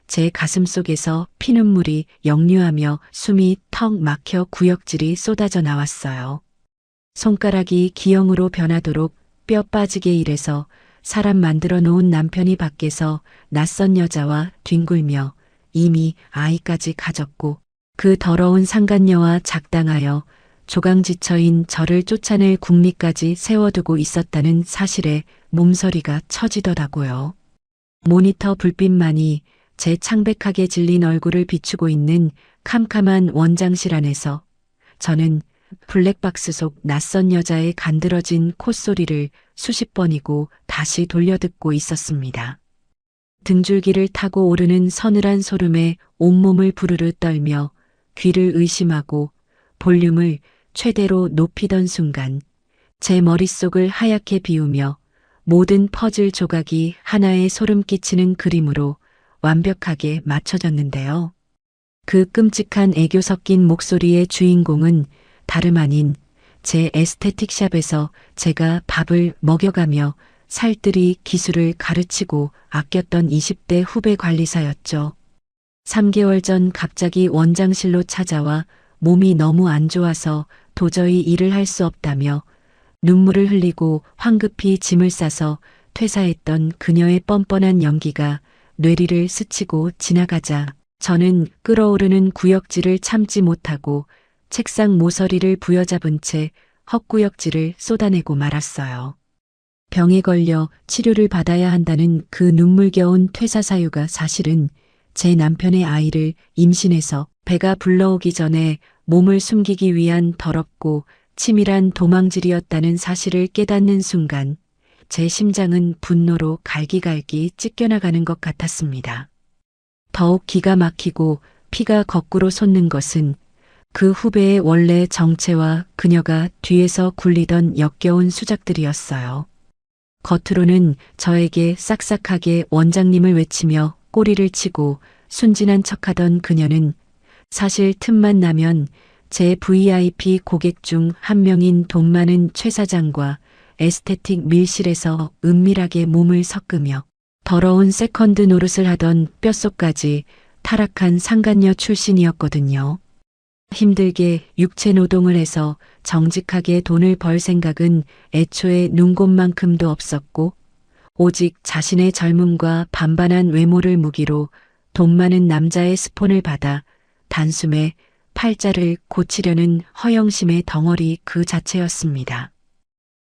제 가슴 속에서 피눈물이 역류하며 숨이 턱 막혀 구역질이 쏟아져 나왔어요. 손가락이 기형으로 변하도록 뼈 빠지게 일해서 사람 만들어 놓은 남편이 밖에서 낯선 여자와 뒹굴며 이미 아이까지 가졌고 그 더러운 상간녀와 작당하여 조강지처인 저를 쫓아낼 국리까지 세워두고 있었다는 사실에 몸서리가 처지더라고요. 모니터 불빛만이 제 창백하게 질린 얼굴을 비추고 있는 캄캄한 원장실 안에서 저는 블랙박스 속 낯선 여자의 간드러진 콧소리를 수십 번이고 다시 돌려듣고 있었습니다. 등줄기를 타고 오르는 서늘한 소름에 온몸을 부르르 떨며 귀를 의심하고 볼륨을 최대로 높이던 순간 제 머릿속을 하얗게 비우며 모든 퍼즐 조각이 하나의 소름 끼치는 그림으로 완벽하게 맞춰졌는데요. 그 끔찍한 애교 섞인 목소리의 주인공은 다름 아닌 제 에스테틱샵에서 제가 밥을 먹여가며 살뜰히 기술을 가르치고 아꼈던 20대 후배 관리사였죠. 3개월 전 갑자기 원장실로 찾아와 몸이 너무 안 좋아서 도저히 일을 할 수 없다며 눈물을 흘리고 황급히 짐을 싸서 퇴사했던 그녀의 뻔뻔한 연기가 뇌리를 스치고 지나가자 저는 끓어오르는 구역질을 참지 못하고 책상 모서리를 부여잡은 채 헛구역질을 쏟아내고 말았어요. 병에 걸려 치료를 받아야 한다는 그 눈물겨운 퇴사 사유가 사실은 제 남편의 아이를 임신해서 배가 불러오기 전에 몸을 숨기기 위한 더럽고 치밀한 도망질이었다는 사실을 깨닫는 순간 제 심장은 분노로 갈기갈기 찢겨나가는 것 같았습니다. 더욱 기가 막히고 피가 거꾸로 솟는 것은 그 후배의 원래 정체와 그녀가 뒤에서 굴리던 역겨운 수작들이었어요. 겉으로는 저에게 싹싹하게 원장님을 외치며 꼬리를 치고 순진한 척하던 그녀는 사실 틈만 나면 제 VIP 고객 중 한 명인 돈 많은 최 사장과 에스테틱 밀실에서 은밀하게 몸을 섞으며 더러운 세컨드 노릇을 하던 뼛속까지 타락한 상간녀 출신이었거든요. 힘들게 육체 노동을 해서 정직하게 돈을 벌 생각은 애초에 눈곱만큼도 없었고 오직 자신의 젊음과 반반한 외모를 무기로 돈 많은 남자의 스폰을 받아 단숨에 팔자를 고치려는 허영심의 덩어리 그 자체였습니다.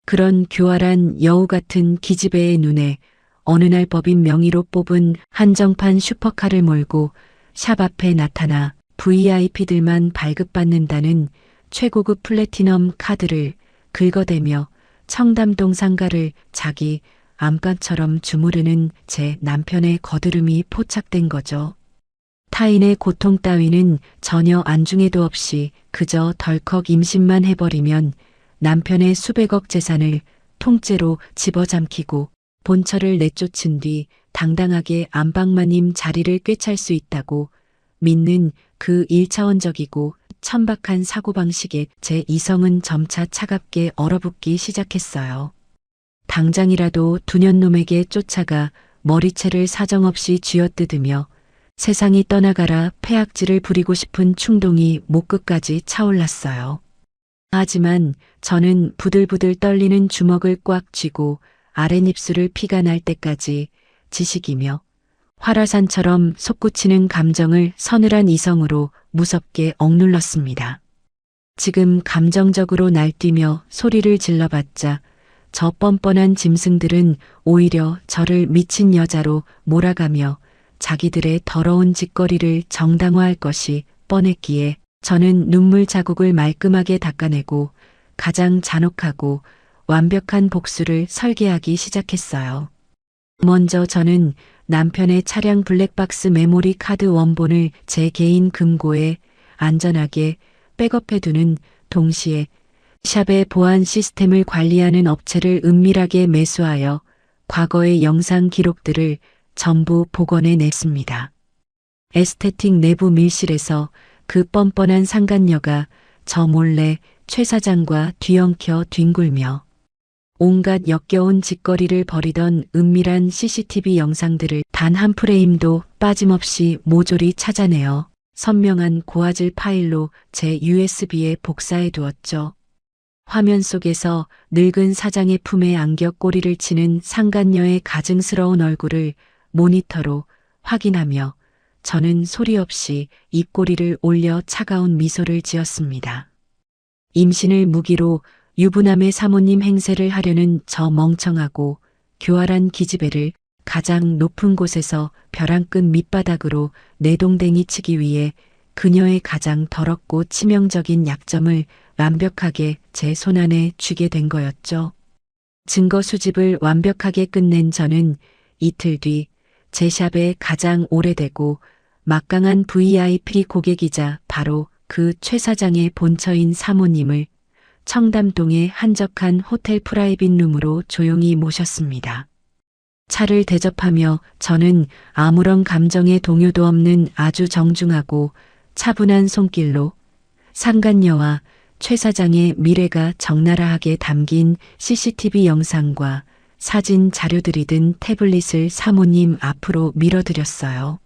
그런 교활한 여우 같은 기집애의 눈에 어느 날 법인 명의로 뽑은 한정판 슈퍼카를 몰고 샵 앞에 나타나 VIP들만 발급받는다는 최고급 플래티넘 카드를 긁어대며 청담동 상가를 자기 안방처럼 주무르는 제 남편의 거드름이 포착된 거죠. 타인의 고통 따위는 전혀 안중에도 없이 그저 덜컥 임신만 해버리면 남편의 수백억 재산을 통째로 집어삼키고 본처를 내쫓은 뒤 당당하게 안방마님 자리를 꿰찰 수 있다고 믿는 그 일차원적이고 천박한 사고방식에 제 이성은 점차 차갑게 얼어붙기 시작했어요. 당장이라도 두년놈에게 쫓아가 머리채를 사정없이 쥐어뜯으며 세상이 떠나가라 폐악질을 부리고 싶은 충동이 목끝까지 차올랐어요. 하지만 저는 부들부들 떨리는 주먹을 꽉 쥐고 아랫입술을 피가 날 때까지 지식이며 화라산처럼 솟구치는 감정을 서늘한 이성으로 무섭게 억눌렀습니다. 지금 감정적으로 날뛰며 소리를 질러봤자 저 뻔뻔한 짐승들은 오히려 저를 미친 여자로 몰아가며 자기들의 더러운 짓거리를 정당화할 것이 뻔했기에 저는 눈물 자국을 말끔하게 닦아내고 가장 잔혹하고 완벽한 복수를 설계하기 시작했어요. 먼저 저는 남편의 차량 블랙박스 메모리 카드 원본을 제 개인 금고에 안전하게 백업해두는 동시에 샵의 보안 시스템을 관리하는 업체를 은밀하게 매수하여 과거의 영상 기록들을 전부 복원해냈습니다. 에스테틱 내부 밀실에서 그 뻔뻔한 상간녀가 저 몰래 최 사장과 뒤엉켜 뒹굴며 온갖 역겨운 짓거리를 벌이던 은밀한 CCTV 영상들을 단 한 프레임도 빠짐없이 모조리 찾아내어 선명한 고화질 파일로 제 USB에 복사해 두었죠. 화면 속에서 늙은 사장의 품에 안겨 꼬리를 치는 상간녀의 가증스러운 얼굴을 모니터로 확인하며 저는 소리 없이 입꼬리를 올려 차가운 미소를 지었습니다. 임신을 무기로 유부남의 사모님 행세를 하려는 저 멍청하고 교활한 기집애를 가장 높은 곳에서 벼랑 끝 밑바닥으로 내동댕이 치기 위해 그녀의 가장 더럽고 치명적인 약점을 완벽하게 제 손안에 쥐게 된 거였죠. 증거 수집을 완벽하게 끝낸 저는 이틀 뒤 제 샵의 가장 오래되고 막강한 VIP 고객이자 바로 그 최 사장의 본처인 사모님을 청담동의 한적한 호텔 프라이빗 룸으로 조용히 모셨습니다. 차를 대접하며 저는 아무런 감정의 동요도 없는 아주 정중하고 차분한 손길로 상간녀와 최 사장의 미래가 적나라하게 담긴 CCTV 영상과 사진 자료들이 든 태블릿을 사모님 앞으로 밀어드렸어요.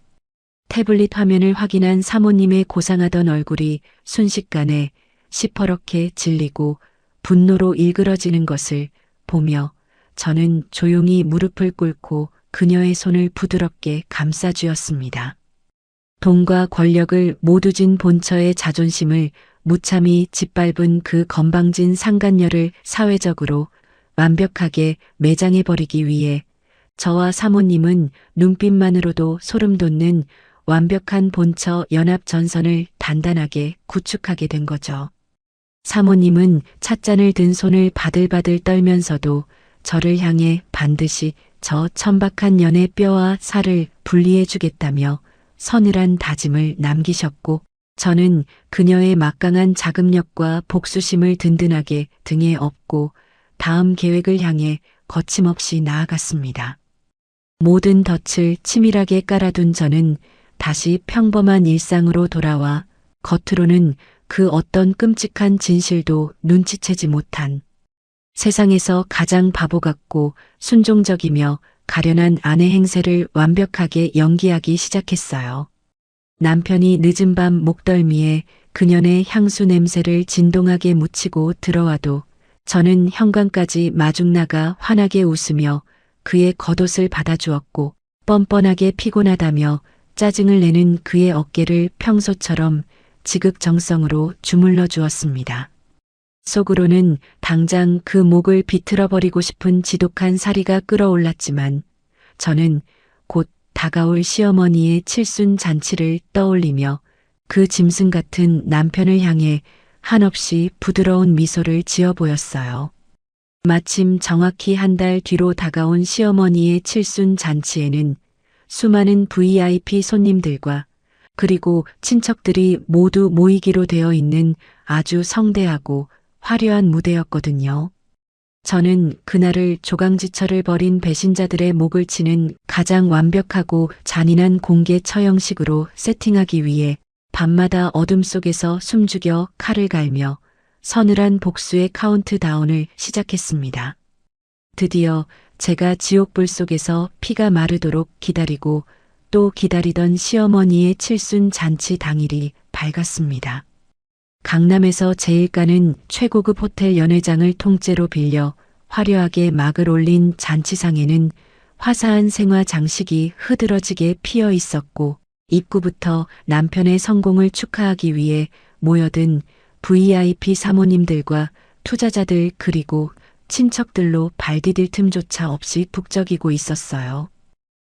태블릿 화면을 확인한 사모님의 고상하던 얼굴이 순식간에 시퍼렇게 질리고 분노로 일그러지는 것을 보며 저는 조용히 무릎을 꿇고 그녀의 손을 부드럽게 감싸주었습니다. 돈과 권력을 모두 진 본처의 자존심을 무참히 짓밟은 그 건방진 상간녀를 사회적으로 완벽하게 매장해버리기 위해 저와 사모님은 눈빛만으로도 소름 돋는 완벽한 본처 연합 전선을 단단하게 구축하게 된 거죠. 사모님은 찻잔을 든 손을 바들바들 떨면서도 저를 향해 반드시 저 천박한 년의 뼈와 살을 분리해 주겠다며 서늘한 다짐을 남기셨고, 저는 그녀의 막강한 자금력과 복수심을 든든하게 등에 업고 다음 계획을 향해 거침없이 나아갔습니다. 모든 덫을 치밀하게 깔아둔 저는 다시 평범한 일상으로 돌아와 겉으로는 그 어떤 끔찍한 진실도 눈치채지 못한 세상에서 가장 바보 같고 순종적이며 가련한 아내 행세를 완벽하게 연기하기 시작했어요. 남편이 늦은 밤 목덜미에 그녀의 향수 냄새를 진동하게 묻히고 들어와도 저는 현관까지 마중 나가 환하게 웃으며 그의 겉옷을 받아주었고, 뻔뻔하게 피곤하다며 짜증을 내는 그의 어깨를 평소처럼 지극정성으로 주물러 주었습니다. 속으로는 당장 그 목을 비틀어 버리고 싶은 지독한 사리가 끓어올랐지만 저는 곧 다가올 시어머니의 칠순 잔치를 떠올리며 그 짐승 같은 남편을 향해 한없이 부드러운 미소를 지어 보였어요. 마침 정확히 한 달 뒤로 다가온 시어머니의 칠순 잔치에는 수많은 VIP 손님들과 그리고 친척들이 모두 모이기로 되어 있는 아주 성대하고 화려한 무대였거든요. 저는 그날을 조강지처를 벌인 배신자들의 목을 치는 가장 완벽하고 잔인한 공개 처형식으로 세팅하기 위해 밤마다 어둠 속에서 숨죽여 칼을 갈며 서늘한 복수의 카운트다운을 시작했습니다. 드디어 제가 지옥불 속에서 피가 마르도록 기다리고 또 기다리던 시어머니의 칠순 잔치 당일이 밝았습니다. 강남에서 제일 가는 최고급 호텔 연회장을 통째로 빌려 화려하게 막을 올린 잔치상에는 화사한 생화 장식이 흐드러지게 피어 있었고, 입구부터 남편의 성공을 축하하기 위해 모여든 VIP 사모님들과 투자자들 그리고 친척들로 발 디딜 틈조차 없이 북적이고 있었어요.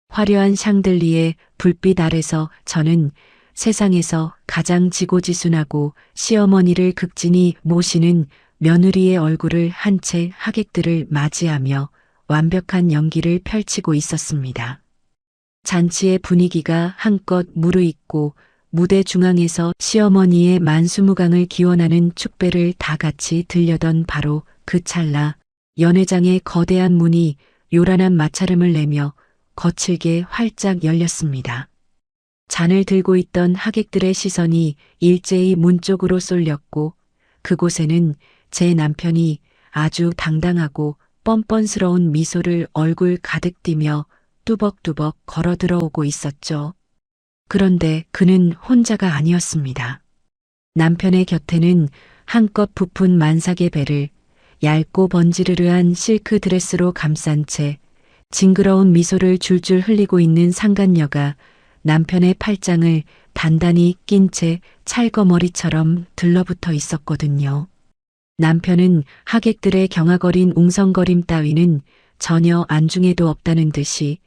화려한 샹들리에 불빛 아래서 저는 세상에서 가장 지고지순하고 시어머니를 극진히 모시는 며느리의 얼굴을 한 채 하객들을 맞이하며 완벽한 연기를 펼치고 있었습니다. 잔치의 분위기가 한껏 무르익고 무대 중앙에서 시어머니의 만수무강을 기원하는 축배를 다 같이 들려던 바로 그 찰나, 연회장의 거대한 문이 요란한 마찰음을 내며 거칠게 활짝 열렸습니다. 잔을 들고 있던 하객들의 시선이 일제히 문 쪽으로 쏠렸고, 그곳에는 제 남편이 아주 당당하고 뻔뻔스러운 미소를 얼굴 가득 띠며 뚜벅뚜벅 걸어 들어오고 있었죠. 그런데 그는 혼자가 아니었습니다. 남편의 곁에는 한껏 부푼 만삭의 배를 얇고 번지르르한 실크 드레스로 감싼 채 징그러운 미소를 줄줄 흘리고 있는 상간녀가 남편의 팔짱을 단단히 낀 채 찰거머리처럼 들러붙어 있었거든요. 남편은 하객들의 경악어린 웅성거림 따위는 전혀 안중에도 없다는 듯이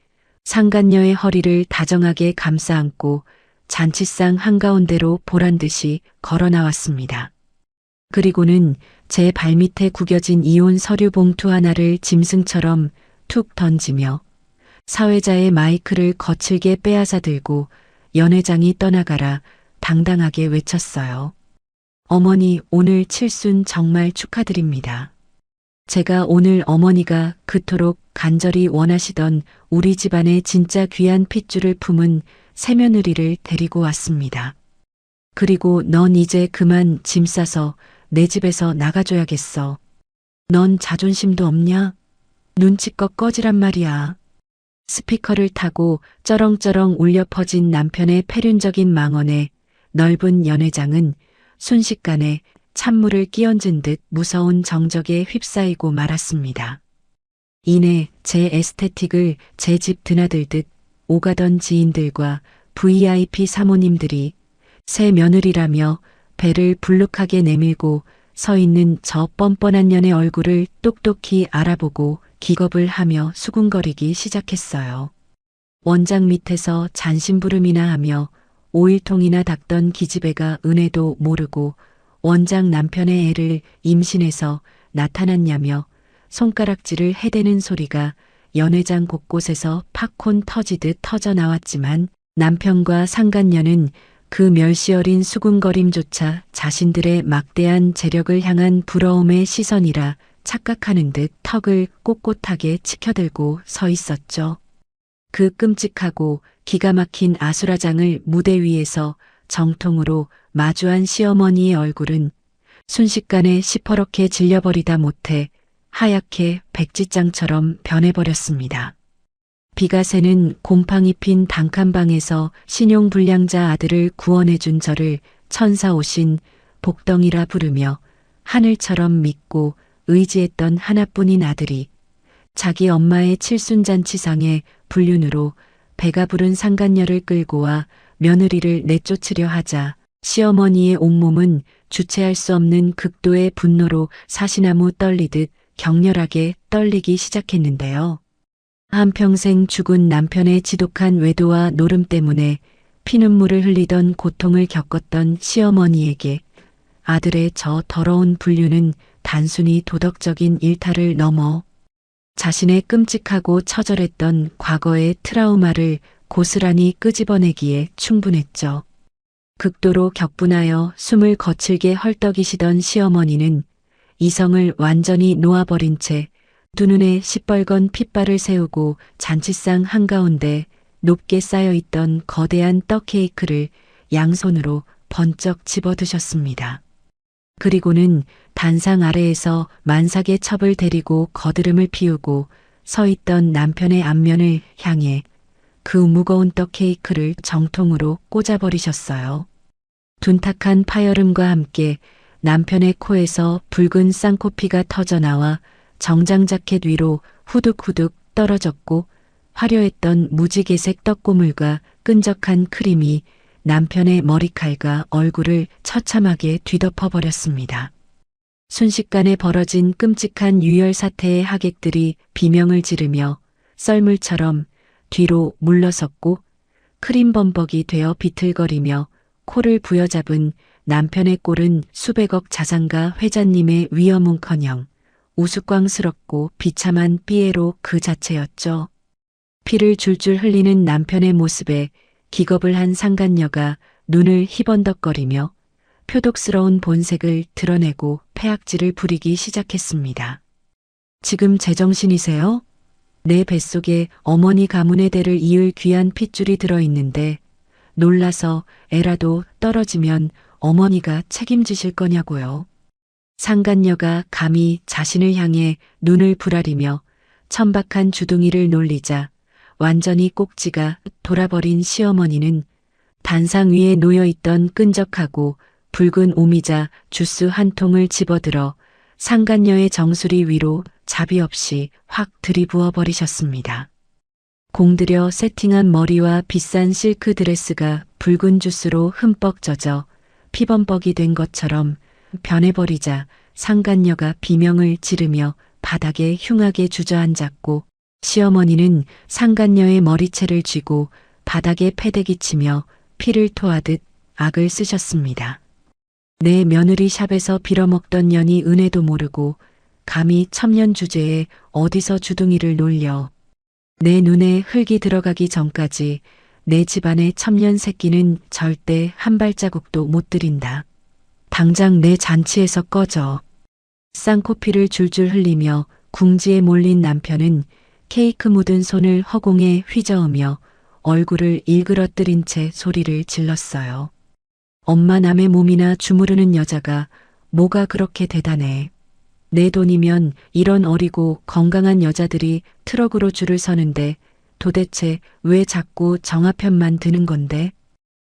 상간녀의 허리를 다정하게 감싸 안고 잔치상 한가운데로 보란듯이 걸어 나왔습니다. 그리고는 제 발밑에 구겨진 이혼 서류 봉투 하나를 짐승처럼 툭 던지며 사회자의 마이크를 거칠게 빼앗아 들고 연회장이 떠나가라 당당하게 외쳤어요. 어머니, 오늘 칠순 정말 축하드립니다. 제가 오늘 어머니가 그토록 간절히 원하시던 우리 집안의 진짜 귀한 핏줄을 품은 새며느리를 데리고 왔습니다. 그리고 넌 이제 그만 짐 싸서 내 집에서 나가줘야겠어. 넌 자존심도 없냐? 눈치껏 꺼지란 말이야. 스피커를 타고 쩌렁쩌렁 울려 퍼진 남편의 패륜적인 망언에 넓은 연회장은 순식간에 찬물을 끼얹은 듯 무서운 정적에 휩싸이고 말았습니다. 이내 제 에스테틱을 제 집 드나들듯 오가던 지인들과 VIP 사모님들이 새 며느리라며 배를 불룩하게 내밀고 서 있는 저 뻔뻔한 년의 얼굴을 똑똑히 알아보고 기겁을 하며 수군거리기 시작했어요. 원장 밑에서 잔심부름이나 하며 5일통이나 닦던 기집애가 은혜도 모르고 원장 남편의 애를 임신해서 나타났냐며 손가락질을 해대는 소리가 연회장 곳곳에서 팝콘 터지듯 터져 나왔지만 남편과 상간녀는 그 멸시어린 수군거림조차 자신들의 막대한 재력을 향한 부러움의 시선이라 착각하는 듯 턱을 꼿꼿하게 치켜들고 서 있었죠. 그 끔찍하고 기가 막힌 아수라장을 무대 위에서 정통으로 마주한 시어머니의 얼굴은 순식간에 시퍼렇게 질려버리다 못해 하얗게 백지장처럼 변해버렸습니다. 비가 새는 곰팡이 핀 단칸방에서 신용불량자 아들을 구원해준 저를 천사 오신 복덩이라 부르며 하늘처럼 믿고 의지했던 하나뿐인 아들이 자기 엄마의 칠순잔치상에 불륜으로 배가 부른 상간녀를 끌고 와 며느리를 내쫓으려 하자 시어머니의 온몸은 주체할 수 없는 극도의 분노로 사시나무 떨리듯 격렬하게 떨리기 시작했는데요. 한평생 죽은 남편의 지독한 외도와 노름 때문에 피눈물을 흘리던 고통을 겪었던 시어머니에게 아들의 저 더러운 불륜은 단순히 도덕적인 일탈을 넘어 자신의 끔찍하고 처절했던 과거의 트라우마를 고스란히 끄집어내기에 충분했죠. 극도로 격분하여 숨을 거칠게 헐떡이시던 시어머니는 이성을 완전히 놓아버린 채 두 눈에 시뻘건 핏발을 세우고 잔치상 한가운데 높게 쌓여있던 거대한 떡 케이크를 양손으로 번쩍 집어드셨습니다. 그리고는 단상 아래에서 만삭의 첩을 데리고 거드름을 피우고 서 있던 남편의 앞면을 향해 그 무거운 떡 케이크를 정통으로 꽂아버리셨어요. 둔탁한 파열음과 함께 남편의 코에서 붉은 쌍코피가 터져나와 정장 자켓 위로 후둑후둑 떨어졌고 화려했던 무지개색 떡고물과 끈적한 크림이 남편의 머리칼과 얼굴을 처참하게 뒤덮어 버렸습니다. 순식간에 벌어진 끔찍한 유혈 사태의 하객들이 비명을 지르며 썰물처럼 뒤로 물러섰고 크림범벅이 되어 비틀거리며 코를 부여잡은 남편의 꼴은 수백억 자산가 회장님의 위엄은커녕 우스꽝스럽고 비참한 삐에로 그 자체였죠. 피를 줄줄 흘리는 남편의 모습에 기겁을 한 상간녀가 눈을 희번덕거리며 표독스러운 본색을 드러내고 패악질을 부리기 시작했습니다. 지금 제정신이세요? 내 뱃속에 어머니 가문의 대를 이을 귀한 핏줄이 들어있는데 놀라서 애라도 떨어지면 어머니가 책임지실 거냐고요. 상간녀가 감히 자신을 향해 눈을 부라리며 천박한 주둥이를 놀리자 완전히 꼭지가 돌아버린 시어머니는 단상 위에 놓여있던 끈적하고 붉은 오미자 주스 한 통을 집어들어 상간녀의 정수리 위로 자비 없이 확 들이부어 버리셨습니다. 공들여 세팅한 머리와 비싼 실크 드레스가 붉은 주스로 흠뻑 젖어 피범벅이 된 것처럼 변해버리자 상간녀가 비명을 지르며 바닥에 흉하게 주저앉았고 시어머니는 상간녀의 머리채를 쥐고 바닥에 패대기 치며 피를 토하듯 악을 쓰셨습니다. 내 며느리 샵에서 빌어먹던 년이 은혜도 모르고 감히 첩년 주제에 어디서 주둥이를 놀려. 내 눈에 흙이 들어가기 전까지 내 집안의 첩년 새끼는 절대 한 발자국도 못 들인다. 당장 내 잔치에서 꺼져. 쌍코피를 줄줄 흘리며 궁지에 몰린 남편은 케이크 묻은 손을 허공에 휘저으며 얼굴을 일그러뜨린 채 소리를 질렀어요. 엄마 남의 몸이나 주무르는 여자가 뭐가 그렇게 대단해. 내 돈이면 이런 어리고 건강한 여자들이 트럭으로 줄을 서는데 도대체 왜 자꾸 정화편만 드는 건데?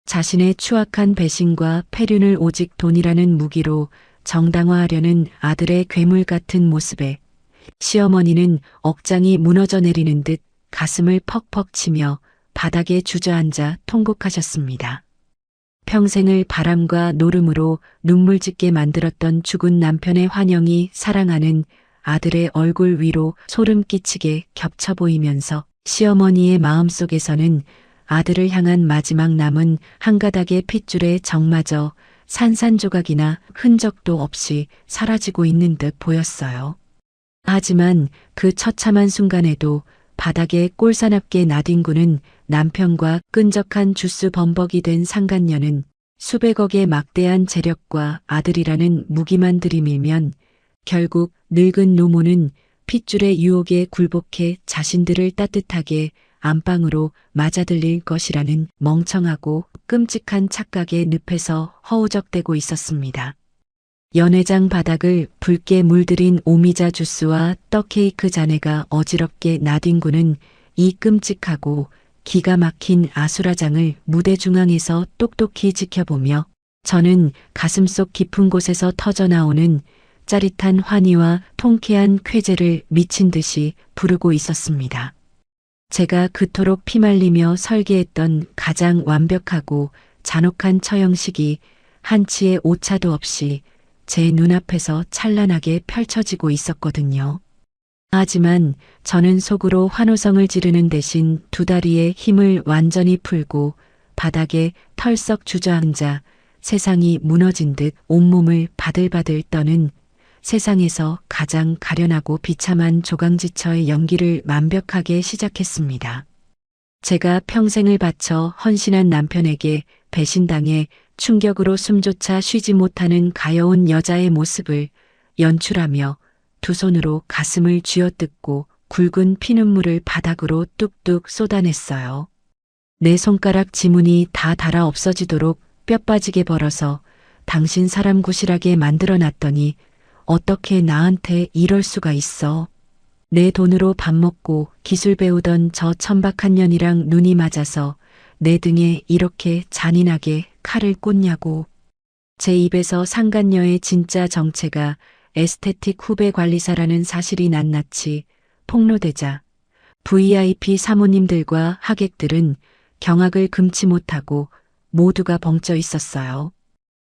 자신의 추악한 배신과 폐륜을 오직 돈이라는 무기로 정당화하려는 아들의 괴물 같은 모습에 시어머니는 억장이 무너져 내리는 듯 가슴을 퍽퍽 치며 바닥에 주저앉아 통곡하셨습니다. 평생을 바람과 노름으로 눈물 짓게 만들었던 죽은 남편의 환영이 사랑하는 아들의 얼굴 위로 소름 끼치게 겹쳐 보이면서 시어머니의 마음속에서는 아들을 향한 마지막 남은 한 가닥의 핏줄의 정마저 산산조각이나 흔적도 없이 사라지고 있는 듯 보였어요. 하지만 그 처참한 순간에도 바닥에 꼴사납게 나뒹구는 남편과 끈적한 주스 범벅이 된 상간녀는 수백억의 막대한 재력과 아들이라는 무기만 들이밀면 결국 늙은 노모는 핏줄의 유혹에 굴복해 자신들을 따뜻하게 안방으로 맞아들릴 것이라는 멍청하고 끔찍한 착각의 늪에서 허우적대고 있었습니다. 연회장 바닥을 붉게 물들인 오미자 주스와 떡케이크 잔해가 어지럽게 나뒹구는 이 끔찍하고 기가 막힌 아수라장을 무대 중앙에서 똑똑히 지켜보며 저는 가슴속 깊은 곳에서 터져나오는 짜릿한 환희와 통쾌한 쾌재를 미친 듯이 부르고 있었습니다. 제가 그토록 피말리며 설계했던 가장 완벽하고 잔혹한 처형식이 한치의 오차도 없이 제 눈앞에서 찬란하게 펼쳐지고 있었거든요. 하지만 저는 속으로 환호성을 지르는 대신 두 다리의 힘을 완전히 풀고 바닥에 털썩 주저앉아 세상이 무너진 듯 온몸을 바들바들 떠는 세상에서 가장 가련하고 비참한 조강지처의 연기를 완벽하게 시작했습니다. 제가 평생을 바쳐 헌신한 남편에게 배신당해 충격으로 숨조차 쉬지 못하는 가여운 여자의 모습을 연출하며 두 손으로 가슴을 쥐어뜯고 굵은 피눈물을 바닥으로 뚝뚝 쏟아냈어요. 내 손가락 지문이 다 닳아 없어지도록 뼈 빠지게 벌어서 당신 사람 구실하게 만들어놨더니 어떻게 나한테 이럴 수가 있어. 내 돈으로 밥 먹고 기술 배우던 저 천박한 년이랑 눈이 맞아서 내 등에 이렇게 잔인하게 칼을 꽂냐고. 제 입에서 상간녀의 진짜 정체가 에스테틱 후배 관리사라는 사실이 낱낱이 폭로되자 VIP 사모님들과 하객들은 경악을 금치 못하고 모두가 벙쪄 있었어요.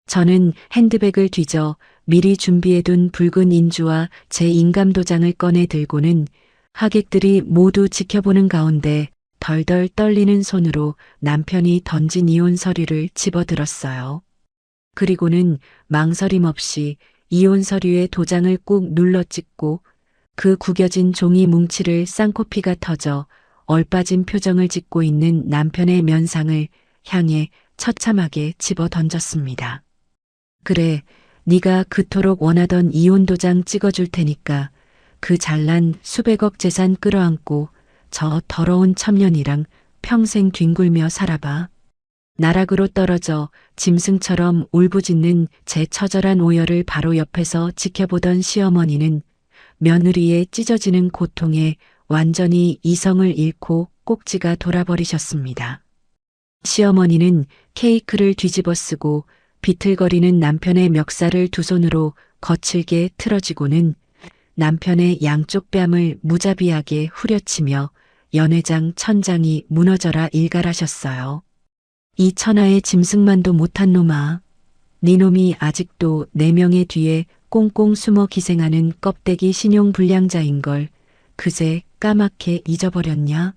저는 핸드백을 뒤져 미리 준비해둔 붉은 인주와 제 인감도장을 꺼내 들고는 하객들이 모두 지켜보는 가운데 덜덜 떨리는 손으로 남편이 던진 이혼 서류를 집어들었어요. 그리고는 망설임 없이 이혼 서류에 도장을 꾹 눌러 찍고 그 구겨진 종이 뭉치를 쌍코피가 터져 얼빠진 표정을 짓고 있는 남편의 면상을 향해 처참하게 집어 던졌습니다. 그래, 네가 그토록 원하던 이혼 도장 찍어줄 테니까 그 잘난 수백억 재산 끌어안고 저 더러운 첩년이랑 평생 뒹굴며 살아봐. 나락으로 떨어져 짐승처럼 울부짖는 제 처절한 오열을 바로 옆에서 지켜보던 시어머니는 며느리의 찢어지는 고통에 완전히 이성을 잃고 꼭지가 돌아버리셨습니다. 시어머니는 케이크를 뒤집어 쓰고 비틀거리는 남편의 멱살을 두 손으로 거칠게 틀어쥐고는 남편의 양쪽 뺨을 무자비하게 후려치며 연회장 천장이 무너져라 일갈하셨어요. 이 천하의 짐승만도 못한 놈아. 네 놈이 아직도 네 명의 뒤에 꽁꽁 숨어 기생하는 껍데기 신용불량자인 걸 그새 까맣게 잊어버렸냐?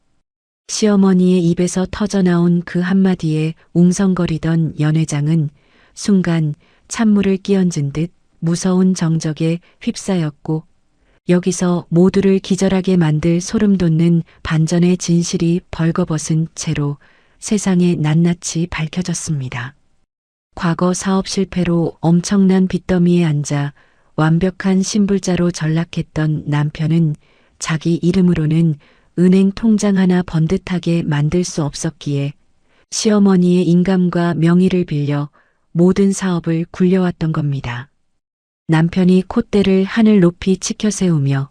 시어머니의 입에서 터져나온 그 한마디에 웅성거리던 연회장은 순간 찬물을 끼얹은 듯 무서운 정적에 휩싸였고 여기서 모두를 기절하게 만들 소름 돋는 반전의 진실이 벌거벗은 채로 세상에 낱낱이 밝혀졌습니다. 과거 사업 실패로 엄청난 빚더미에 앉아 완벽한 신불자로 전락했던 남편은 자기 이름으로는 은행 통장 하나 번듯하게 만들 수 없었기에 시어머니의 인감과 명의를 빌려 모든 사업을 굴려왔던 겁니다. 남편이 콧대를 하늘 높이 치켜 세우며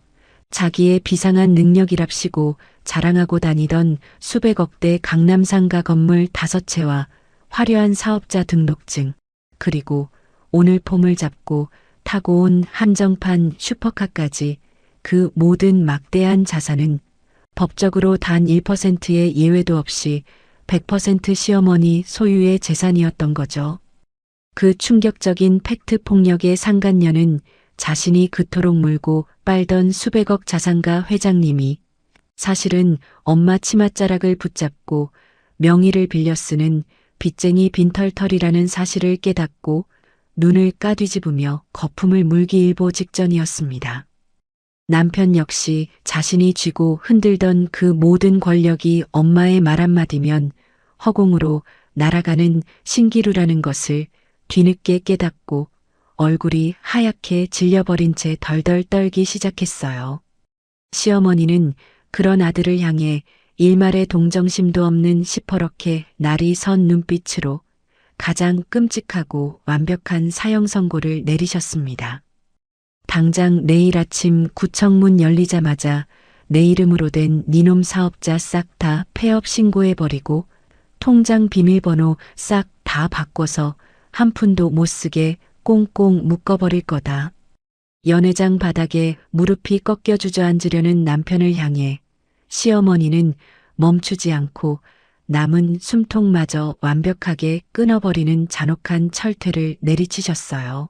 자기의 비상한 능력이랍시고 자랑하고 다니던 수백억대 강남상가 건물 5채와 화려한 사업자 등록증, 그리고 오늘 폼을 잡고 타고 온 한정판 슈퍼카까지 그 모든 막대한 자산은 법적으로 단 1%의 예외도 없이 100% 시어머니 소유의 재산이었던 거죠. 그 충격적인 팩트 폭력의 상간녀는 자신이 그토록 물고 빨던 수백억 자산가 회장님이 사실은 엄마 치맛자락을 붙잡고 명의를 빌려 쓰는 빚쟁이 빈털털이라는 사실을 깨닫고 눈을 까뒤집으며 거품을 물기 일보 직전이었습니다. 남편 역시 자신이 쥐고 흔들던 그 모든 권력이 엄마의 말 한마디면 허공으로 날아가는 신기루라는 것을 뒤늦게 깨닫고 얼굴이 하얗게 질려버린 채 덜덜 떨기 시작했어요. 시어머니는 그런 아들을 향해 일말의 동정심도 없는 시퍼렇게 날이 선 눈빛으로 가장 끔찍하고 완벽한 사형 선고를 내리셨습니다. 당장 내일 아침 구청문 열리자마자 내 이름으로 된 니놈 사업자 싹 다 폐업 신고해버리고 통장 비밀번호 싹 다 바꿔서 한 푼도 못 쓰게 꽁꽁 묶어버릴 거다. 연회장 바닥에 무릎이 꺾여 주저앉으려는 남편을 향해 시어머니는 멈추지 않고 남은 숨통마저 완벽하게 끊어버리는 잔혹한 철퇴를 내리치셨어요.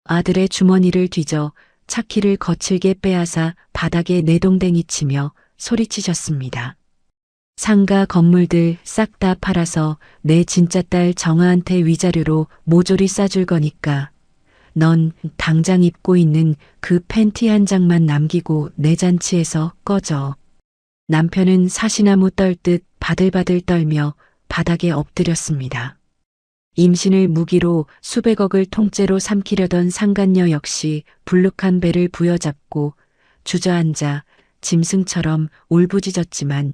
아들의 주머니를 뒤져 차키를 거칠게 빼앗아 바닥에 내동댕이 치며 소리치셨습니다. 상가 건물들 싹 다 팔아서 내 진짜 딸 정아한테 위자료로 모조리 싸줄 거니까 넌 당장 입고 있는 그 팬티 한 장만 남기고 내 잔치에서 꺼져. 남편은 사시나무 떨듯 바들바들 떨며 바닥에 엎드렸습니다. 임신을 무기로 수백억을 통째로 삼키려던 상간녀 역시 불룩한 배를 부여잡고 주저앉아 짐승처럼 울부짖었지만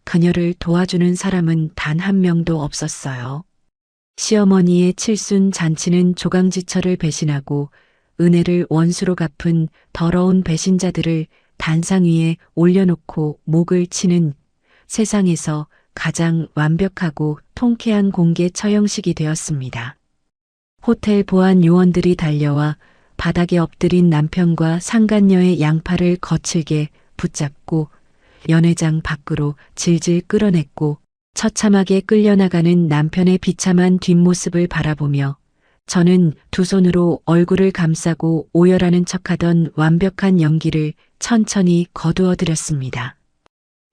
그녀를 도와주는 사람은 단 한 명도 없었어요. 시어머니의 칠순 잔치는 조강지처를 배신하고 은혜를 원수로 갚은 더러운 배신자들을 단상 위에 올려놓고 목을 치는 세상에서 가장 완벽하고 통쾌한 공개 처형식이 되었습니다. 호텔 보안 요원들이 달려와 바닥에 엎드린 남편과 상간녀의 양팔을 거칠게 붙잡고 연회장 밖으로 질질 끌어냈고 처참하게 끌려나가는 남편의 비참한 뒷모습을 바라보며 저는 두 손으로 얼굴을 감싸고 오열하는 척하던 완벽한 연기를 천천히 거두어드렸습니다.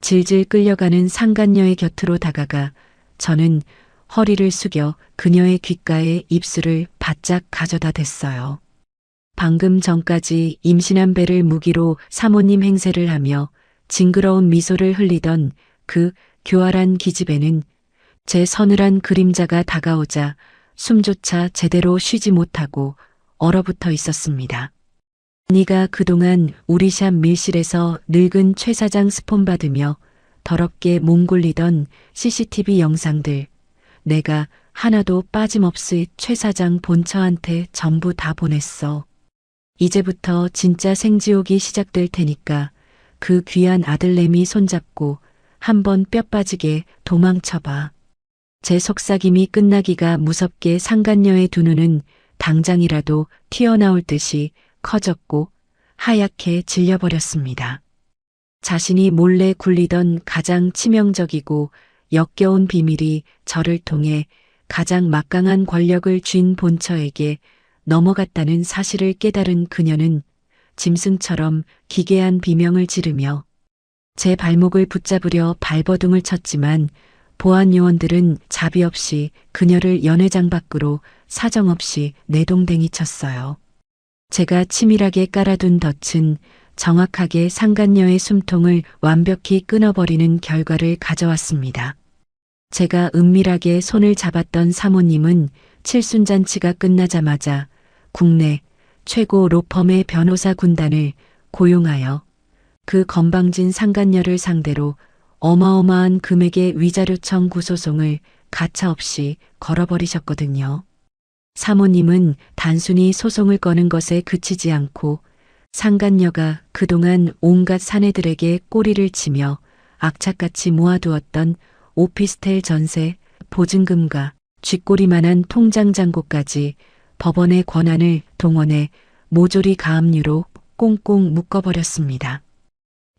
질질 끌려가는 상간녀의 곁으로 다가가 저는 허리를 숙여 그녀의 귓가에 입술을 바짝 가져다 댔어요. 방금 전까지 임신한 배를 무기로 사모님 행세를 하며 징그러운 미소를 흘리던 그 교활한 기집애는 제 서늘한 그림자가 다가오자 숨조차 제대로 쉬지 못하고 얼어붙어 있었습니다. 네가 그동안 우리 샵 밀실에서 늙은 최 사장 스폰 받으며 더럽게 몸 굴리던 CCTV 영상들 내가 하나도 빠짐없이 최 사장 본처한테 전부 다 보냈어. 이제부터 진짜 생지옥이 시작될 테니까 그 귀한 아들내미 손잡고 한번 뼈 빠지게 도망쳐봐. 제 속삭임이 끝나기가 무섭게 상간녀의 두 눈은 당장이라도 튀어나올 듯이 커졌고 하얗게 질려버렸습니다. 자신이 몰래 굴리던 가장 치명적이고 역겨운 비밀이 저를 통해 가장 막강한 권력을 쥔 본처에게 넘어갔다는 사실을 깨달은 그녀는 짐승처럼 기괴한 비명을 지르며 제 발목을 붙잡으려 발버둥을 쳤지만 보안 요원들은 자비 없이 그녀를 연회장 밖으로 사정없이 내동댕이 쳤어요. 제가 치밀하게 깔아둔 덫은 정확하게 상간녀의 숨통을 완벽히 끊어버리는 결과를 가져왔습니다. 제가 은밀하게 손을 잡았던 사모님은 칠순잔치가 끝나자마자 국내 최고 로펌의 변호사 군단을 고용하여 그 건방진 상간녀를 상대로 어마어마한 금액의 위자료 청구 소송을 가차없이 걸어버리셨거든요. 사모님은 단순히 소송을 거는 것에 그치지 않고 상간녀가 그동안 온갖 사내들에게 꼬리를 치며 악착같이 모아두었던 오피스텔 전세, 보증금과 쥐꼬리만한 통장 잔고까지 법원의 권한을 동원해 모조리 가압류로 꽁꽁 묶어버렸습니다.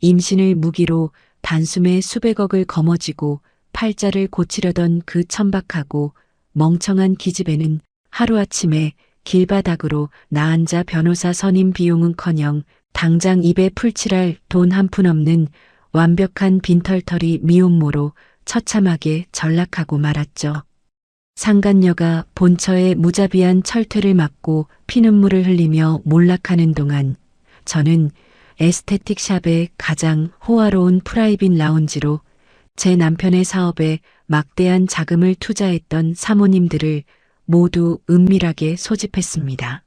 임신을 무기로 단숨에 수백억을 거머쥐고 팔자를 고치려던 그 천박하고 멍청한 기집애는 하루아침에 길바닥으로 나앉아 변호사 선임 비용은커녕 당장 입에 풀칠할 돈 한 푼 없는 완벽한 빈털터리 미혼모로 처참하게 전락하고 말았죠. 상간녀가 본처의 무자비한 철퇴를 맞고 피눈물을 흘리며 몰락하는 동안 저는 에스테틱 샵의 가장 호화로운 프라이빗 라운지로 제 남편의 사업에 막대한 자금을 투자했던 사모님들을 모두 은밀하게 소집했습니다.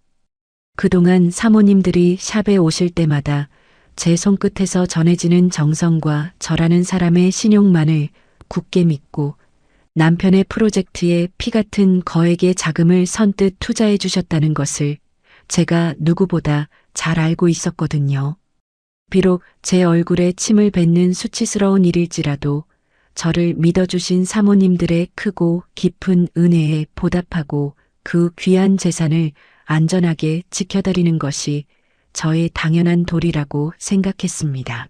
그동안 사모님들이 샵에 오실 때마다 제 손끝에서 전해지는 정성과 저라는 사람의 신용만을 굳게 믿고 남편의 프로젝트에 피같은 거액의 자금을 선뜻 투자해 주셨다는 것을 제가 누구보다 잘 알고 있었거든요. 비록 제 얼굴에 침을 뱉는 수치스러운 일일지라도 저를 믿어주신 사모님들의 크고 깊은 은혜에 보답하고 그 귀한 재산을 안전하게 지켜드리는 것이 저의 당연한 도리라고 생각했습니다.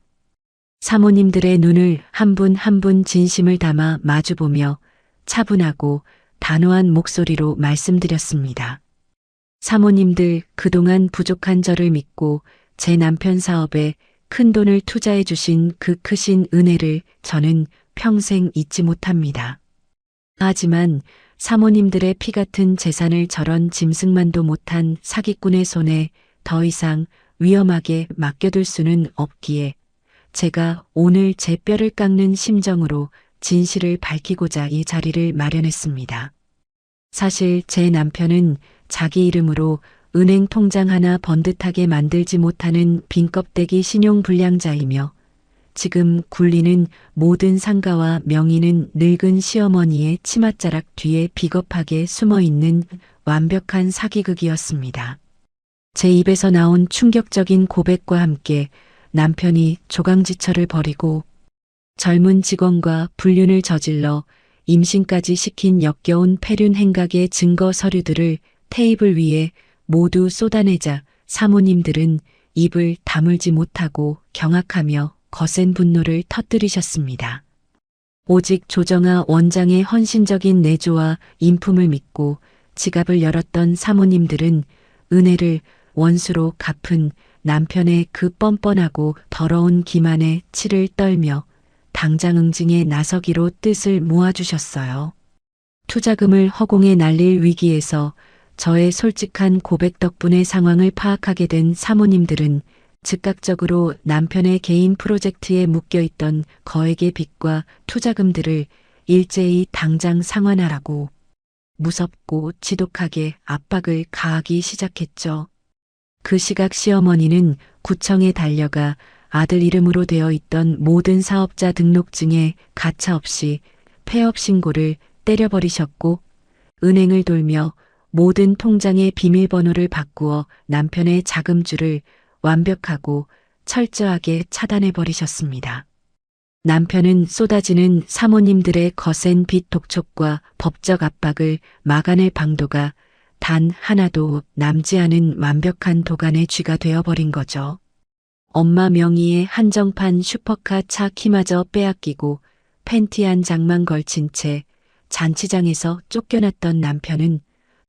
사모님들의 눈을 한 분 한 분 진심을 담아 마주보며 차분하고 단호한 목소리로 말씀드렸습니다. 사모님들 그동안 부족한 저를 믿고 제 남편 사업에 큰 돈을 투자해 주신 그 크신 은혜를 저는 평생 잊지 못합니다. 하지만 사모님들의 피 같은 재산을 저런 짐승만도 못한 사기꾼의 손에 더 이상 위험하게 맡겨둘 수는 없기에 제가 오늘 제 뼈를 깎는 심정으로 진실을 밝히고자 이 자리를 마련했습니다. 사실 제 남편은 자기 이름으로 은행 통장 하나 번듯하게 만들지 못하는 빈껍데기 신용불량자이며 지금 굴리는 모든 상가와 명의는 늙은 시어머니의 치맛자락 뒤에 비겁하게 숨어있는 완벽한 사기극이었습니다. 제 입에서 나온 충격적인 고백과 함께 남편이 조강지처를 벌이고 젊은 직원과 불륜을 저질러 임신까지 시킨 역겨운 폐륜 행각의 증거 서류들을 테이블 위에 모두 쏟아내자 사모님들은 입을 다물지 못하고 경악하며 거센 분노를 터뜨리셨습니다. 오직 조정아 원장의 헌신적인 내조와 인품을 믿고 지갑을 열었던 사모님들은 은혜를 원수로 갚은 남편의 그 뻔뻔하고 더러운 기만에 치를 떨며 당장 응징에 나서기로 뜻을 모아주셨어요. 투자금을 허공에 날릴 위기에서 저의 솔직한 고백 덕분에 상황을 파악하게 된 사모님들은 즉각적으로 남편의 개인 프로젝트에 묶여있던 거액의 빚과 투자금들을 일제히 당장 상환하라고 무섭고 지독하게 압박을 가하기 시작했죠. 그 시각 시어머니는 구청에 달려가 아들 이름으로 되어 있던 모든 사업자 등록증에 가차없이 폐업 신고를 때려버리셨고 은행을 돌며 모든 통장의 비밀번호를 바꾸어 남편의 자금줄을 완벽하고 철저하게 차단해버리셨습니다. 남편은 쏟아지는 사모님들의 거센 빚 독촉과 법적 압박을 막아낼 방도가 단 하나도 남지 않은 완벽한 도간의 쥐가 되어버린 거죠. 엄마 명의의 한정판 슈퍼카 차 키마저 빼앗기고 팬티 한 장만 걸친 채 잔치장에서 쫓겨났던 남편은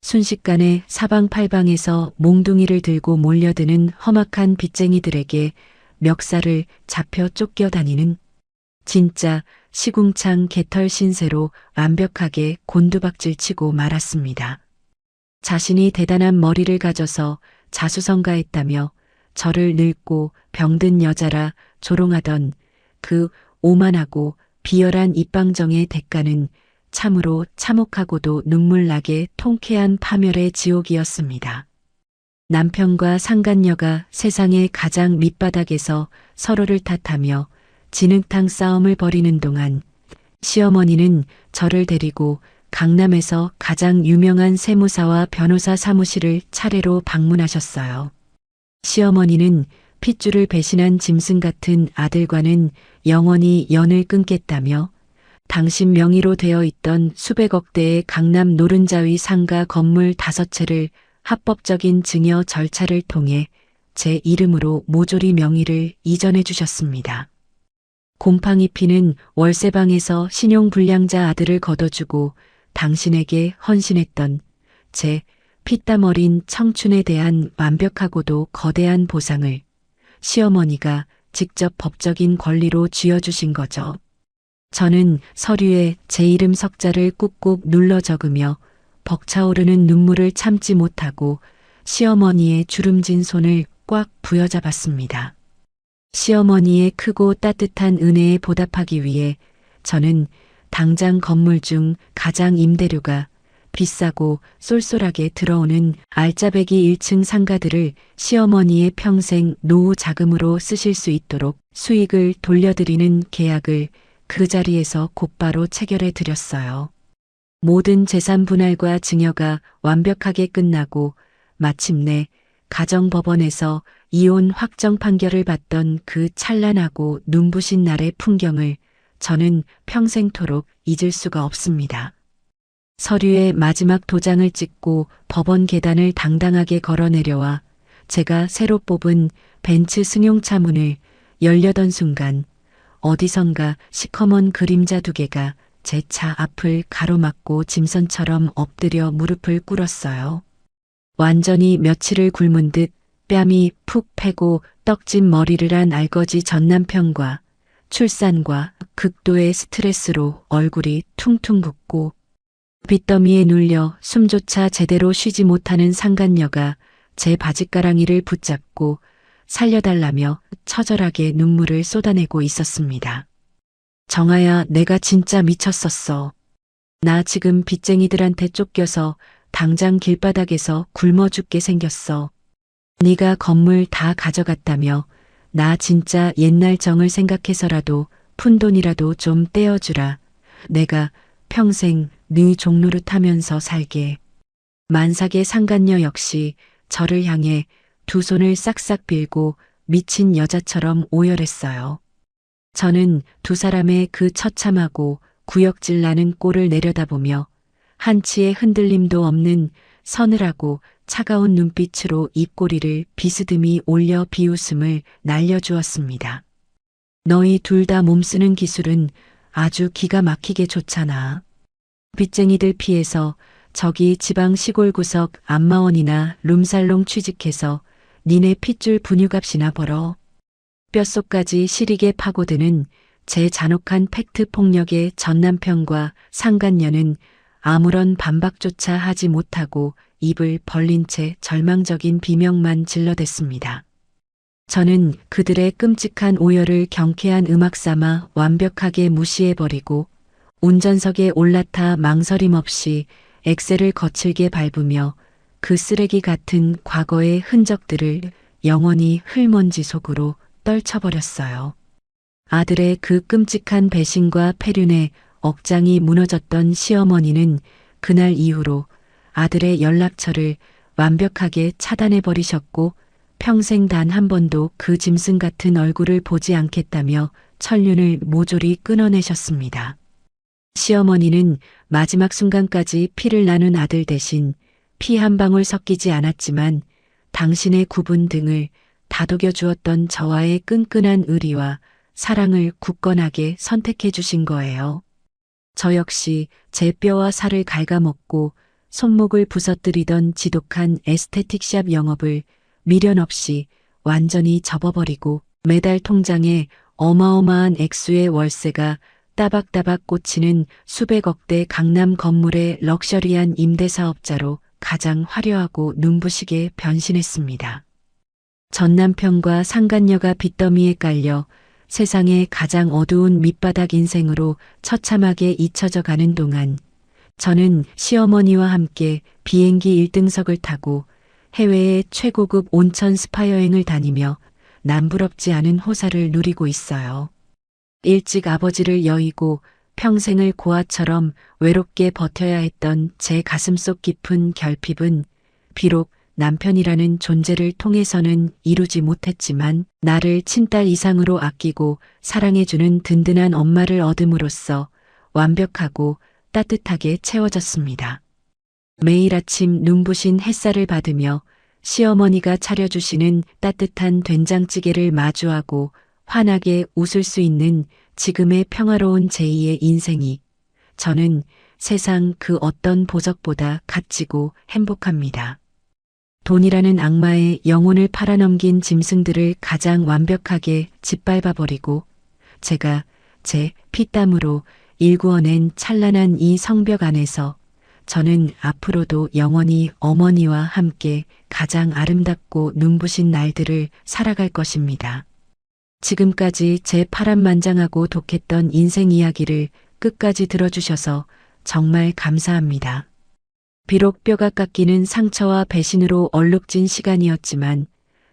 순식간에 사방팔방에서 몽둥이를 들고 몰려드는 험악한 빚쟁이들에게 멱살을 잡혀 쫓겨다니는 진짜 시궁창 개털 신세로 완벽하게 곤두박질치고 말았습니다. 자신이 대단한 머리를 가져서 자수성가했다며 저를 늙고 병든 여자라 조롱하던 그 오만하고 비열한 입방정의 대가는 참으로 참혹하고도 눈물나게 통쾌한 파멸의 지옥이었습니다. 남편과 상간녀가 세상의 가장 밑바닥에서 서로를 탓하며 진흙탕 싸움을 벌이는 동안 시어머니는 저를 데리고 강남에서 가장 유명한 세무사와 변호사 사무실을 차례로 방문하셨어요. 시어머니는 핏줄을 배신한 짐승 같은 아들과는 영원히 연을 끊겠다며 당신 명의로 되어 있던 수백억 대의 강남 노른자위 상가 건물 5채를 합법적인 증여 절차를 통해 제 이름으로 모조리 명의를 이전해 주셨습니다. 곰팡이 피는 월세방에서 신용불량자 아들을 걷어주고 당신에게 헌신했던 제 피땀 어린 청춘에 대한 완벽하고도 거대한 보상을 시어머니가 직접 법적인 권리로 쥐어주신 거죠. 저는 서류에 제 이름 석자를 꾹꾹 눌러 적으며 벅차오르는 눈물을 참지 못하고 시어머니의 주름진 손을 꽉 부여잡았습니다. 시어머니의 크고 따뜻한 은혜에 보답하기 위해 저는 당장 건물 중 가장 임대료가 비싸고 쏠쏠하게 들어오는 알짜배기 1층 상가들을 시어머니의 평생 노후 자금으로 쓰실 수 있도록 수익을 돌려드리는 계약을 그 자리에서 곧바로 체결해 드렸어요. 모든 재산 분할과 증여가 완벽하게 끝나고 마침내 가정법원에서 이혼 확정 판결을 받던 그 찬란하고 눈부신 날의 풍경을 저는 평생토록 잊을 수가 없습니다. 서류에 마지막 도장을 찍고 법원 계단을 당당하게 걸어 내려와 제가 새로 뽑은 벤츠 승용차 문을 열려던 순간 어디선가 시커먼 그림자 2개가 제 차 앞을 가로막고 짐선처럼 엎드려 무릎을 꿇었어요. 완전히 며칠을 굶은 듯 뺨이 푹 패고 떡진 머리를 한 알거지 전 남편과 출산과 극도의 스트레스로 얼굴이 퉁퉁 붓고 빚더미에 눌려 숨조차 제대로 쉬지 못하는 상간녀가 제 바짓가랑이를 붙잡고 살려달라며 처절하게 눈물을 쏟아내고 있었습니다. 정아야, 내가 진짜 미쳤었어. 나 지금 빚쟁이들한테 쫓겨서 당장 길바닥에서 굶어 죽게 생겼어. 네가 건물 다 가져갔다며 나 진짜 옛날 정을 생각해서라도 푼돈이라도 좀 떼어주라. 내가 평생 네 종노릇 하면서 살게. 만삭의 상간녀 역시 저를 향해 2손을 싹싹 빌고 미친 여자처럼 오열했어요. 저는 2사람의 그 처참하고 구역질 나는 꼴을 내려다보며 한치의 흔들림도 없는 서늘하고 차가운 눈빛으로 입꼬리를 비스듬히 올려 비웃음을 날려주었습니다. 너희 둘 다 몸쓰는 기술은 아주 기가 막히게 좋잖아. 빚쟁이들 피해서 저기 지방 시골 구석 안마원이나 룸살롱 취직해서 니네 핏줄 분유값이나 벌어. 뼛속까지 시리게 파고드는 제 잔혹한 팩트 폭력에 전 남편과 상간녀는 아무런 반박조차 하지 못하고 입을 벌린 채 절망적인 비명만 질러댔습니다. 저는 그들의 끔찍한 오열을 경쾌한 음악 삼아 완벽하게 무시해버리고 운전석에 올라타 망설임 없이 엑셀을 거칠게 밟으며 그 쓰레기 같은 과거의 흔적들을 영원히 흙먼지 속으로 떨쳐버렸어요. 아들의 그 끔찍한 배신과 폐륜에 억장이 무너졌던 시어머니는 그날 이후로 아들의 연락처를 완벽하게 차단해버리셨고 평생 단 한 번도 그 짐승 같은 얼굴을 보지 않겠다며 천륜을 모조리 끊어내셨습니다. 시어머니는 마지막 순간까지 피를 나눈 아들 대신 피 한 방울 섞이지 않았지만 당신의 굽은 등을 다독여 주었던 저와의 끈끈한 의리와 사랑을 굳건하게 선택해 주신 거예요. 저 역시 제 뼈와 살을 갉아먹고 손목을 부서뜨리던 지독한 에스테틱샵 영업을 미련 없이 완전히 접어버리고 매달 통장에 어마어마한 액수의 월세가 따박따박 꽂히는 수백억대 강남 건물의 럭셔리한 임대사업자로 가장 화려하고 눈부시게 변신했습니다. 전 남편과 상간녀가 빚더미에 깔려 세상의 가장 어두운 밑바닥 인생으로 처참하게 잊혀져 가는 동안 저는 시어머니와 함께 비행기 1등석을 타고 해외의 최고급 온천 스파 여행을 다니며 남부럽지 않은 호사를 누리고 있어요. 일찍 아버지를 여의고 평생을 고아처럼 외롭게 버텨야 했던 제 가슴속 깊은 결핍은 비록 남편이라는 존재를 통해서는 이루지 못했지만 나를 친딸 이상으로 아끼고 사랑해주는 든든한 엄마를 얻음으로써 완벽하고 따뜻하게 채워졌습니다. 매일 아침 눈부신 햇살을 받으며 시어머니가 차려주시는 따뜻한 된장찌개를 마주하고 환하게 웃을 수 있는 지금의 평화로운 제2의 인생이 저는 세상 그 어떤 보석보다 값지고 행복합니다. 돈이라는 악마의 영혼을 팔아넘긴 짐승들을 가장 완벽하게 짓밟아버리고 제가 제 피땀으로 일구어낸 찬란한 이 성벽 안에서 저는 앞으로도 영원히 어머니와 함께 가장 아름답고 눈부신 날들을 살아갈 것입니다. 지금까지 제 파란만장하고 독했던 인생 이야기를 끝까지 들어주셔서 정말 감사합니다. 비록 뼈가 깎이는 상처와 배신으로 얼룩진 시간이었지만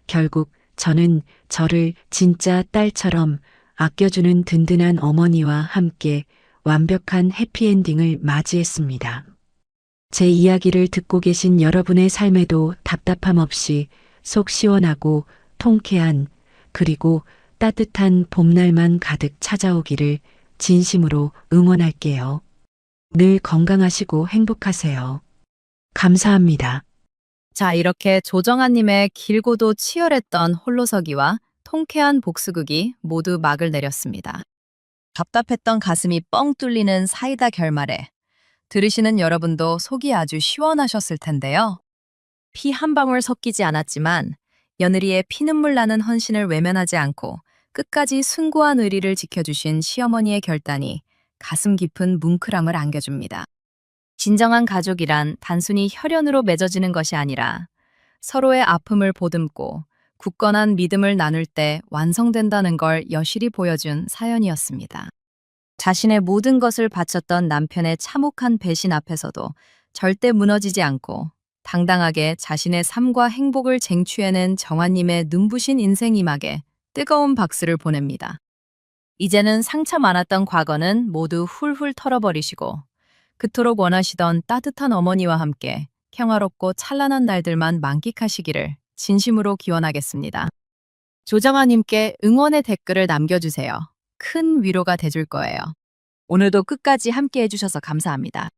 결국 저는 저를 진짜 딸처럼 아껴주는 든든한 어머니와 함께 완벽한 해피엔딩을 맞이했습니다. 제 이야기를 듣고 계신 여러분의 삶에도 답답함 없이 속 시원하고 통쾌한 그리고 따뜻한 봄날만 가득 찾아오기를 진심으로 응원할게요. 늘 건강하시고 행복하세요. 감사합니다. 자, 이렇게 조정아님의 길고도 치열했던 홀로서기와 통쾌한 복수극이 모두 막을 내렸습니다. 답답했던 가슴이 뻥 뚫리는 사이다 결말에 들으시는 여러분도 속이 아주 시원하셨을 텐데요. 피 한 방울 섞이지 않았지만 며느리의 피눈물 나는 헌신을 외면하지 않고 끝까지 숭고한 의리를 지켜주신 시어머니의 결단이 가슴 깊은 뭉클함을 안겨줍니다. 진정한 가족이란 단순히 혈연으로 맺어지는 것이 아니라 서로의 아픔을 보듬고 굳건한 믿음을 나눌 때 완성된다는 걸 여실히 보여준 사연이었습니다. 자신의 모든 것을 바쳤던 남편의 참혹한 배신 앞에서도 절대 무너지지 않고 당당하게 자신의 삶과 행복을 쟁취해낸 정아님의 눈부신 인생 이막에 뜨거운 박수를 보냅니다. 이제는 상처 많았던 과거는 모두 훌훌 털어버리시고 그토록 원하시던 따뜻한 어머니와 함께 평화롭고 찬란한 날들만 만끽하시기를 진심으로 기원하겠습니다. 조정아님께 응원의 댓글을 남겨주세요. 큰 위로가 돼줄 거예요. 오늘도 끝까지 함께 해주셔서 감사합니다.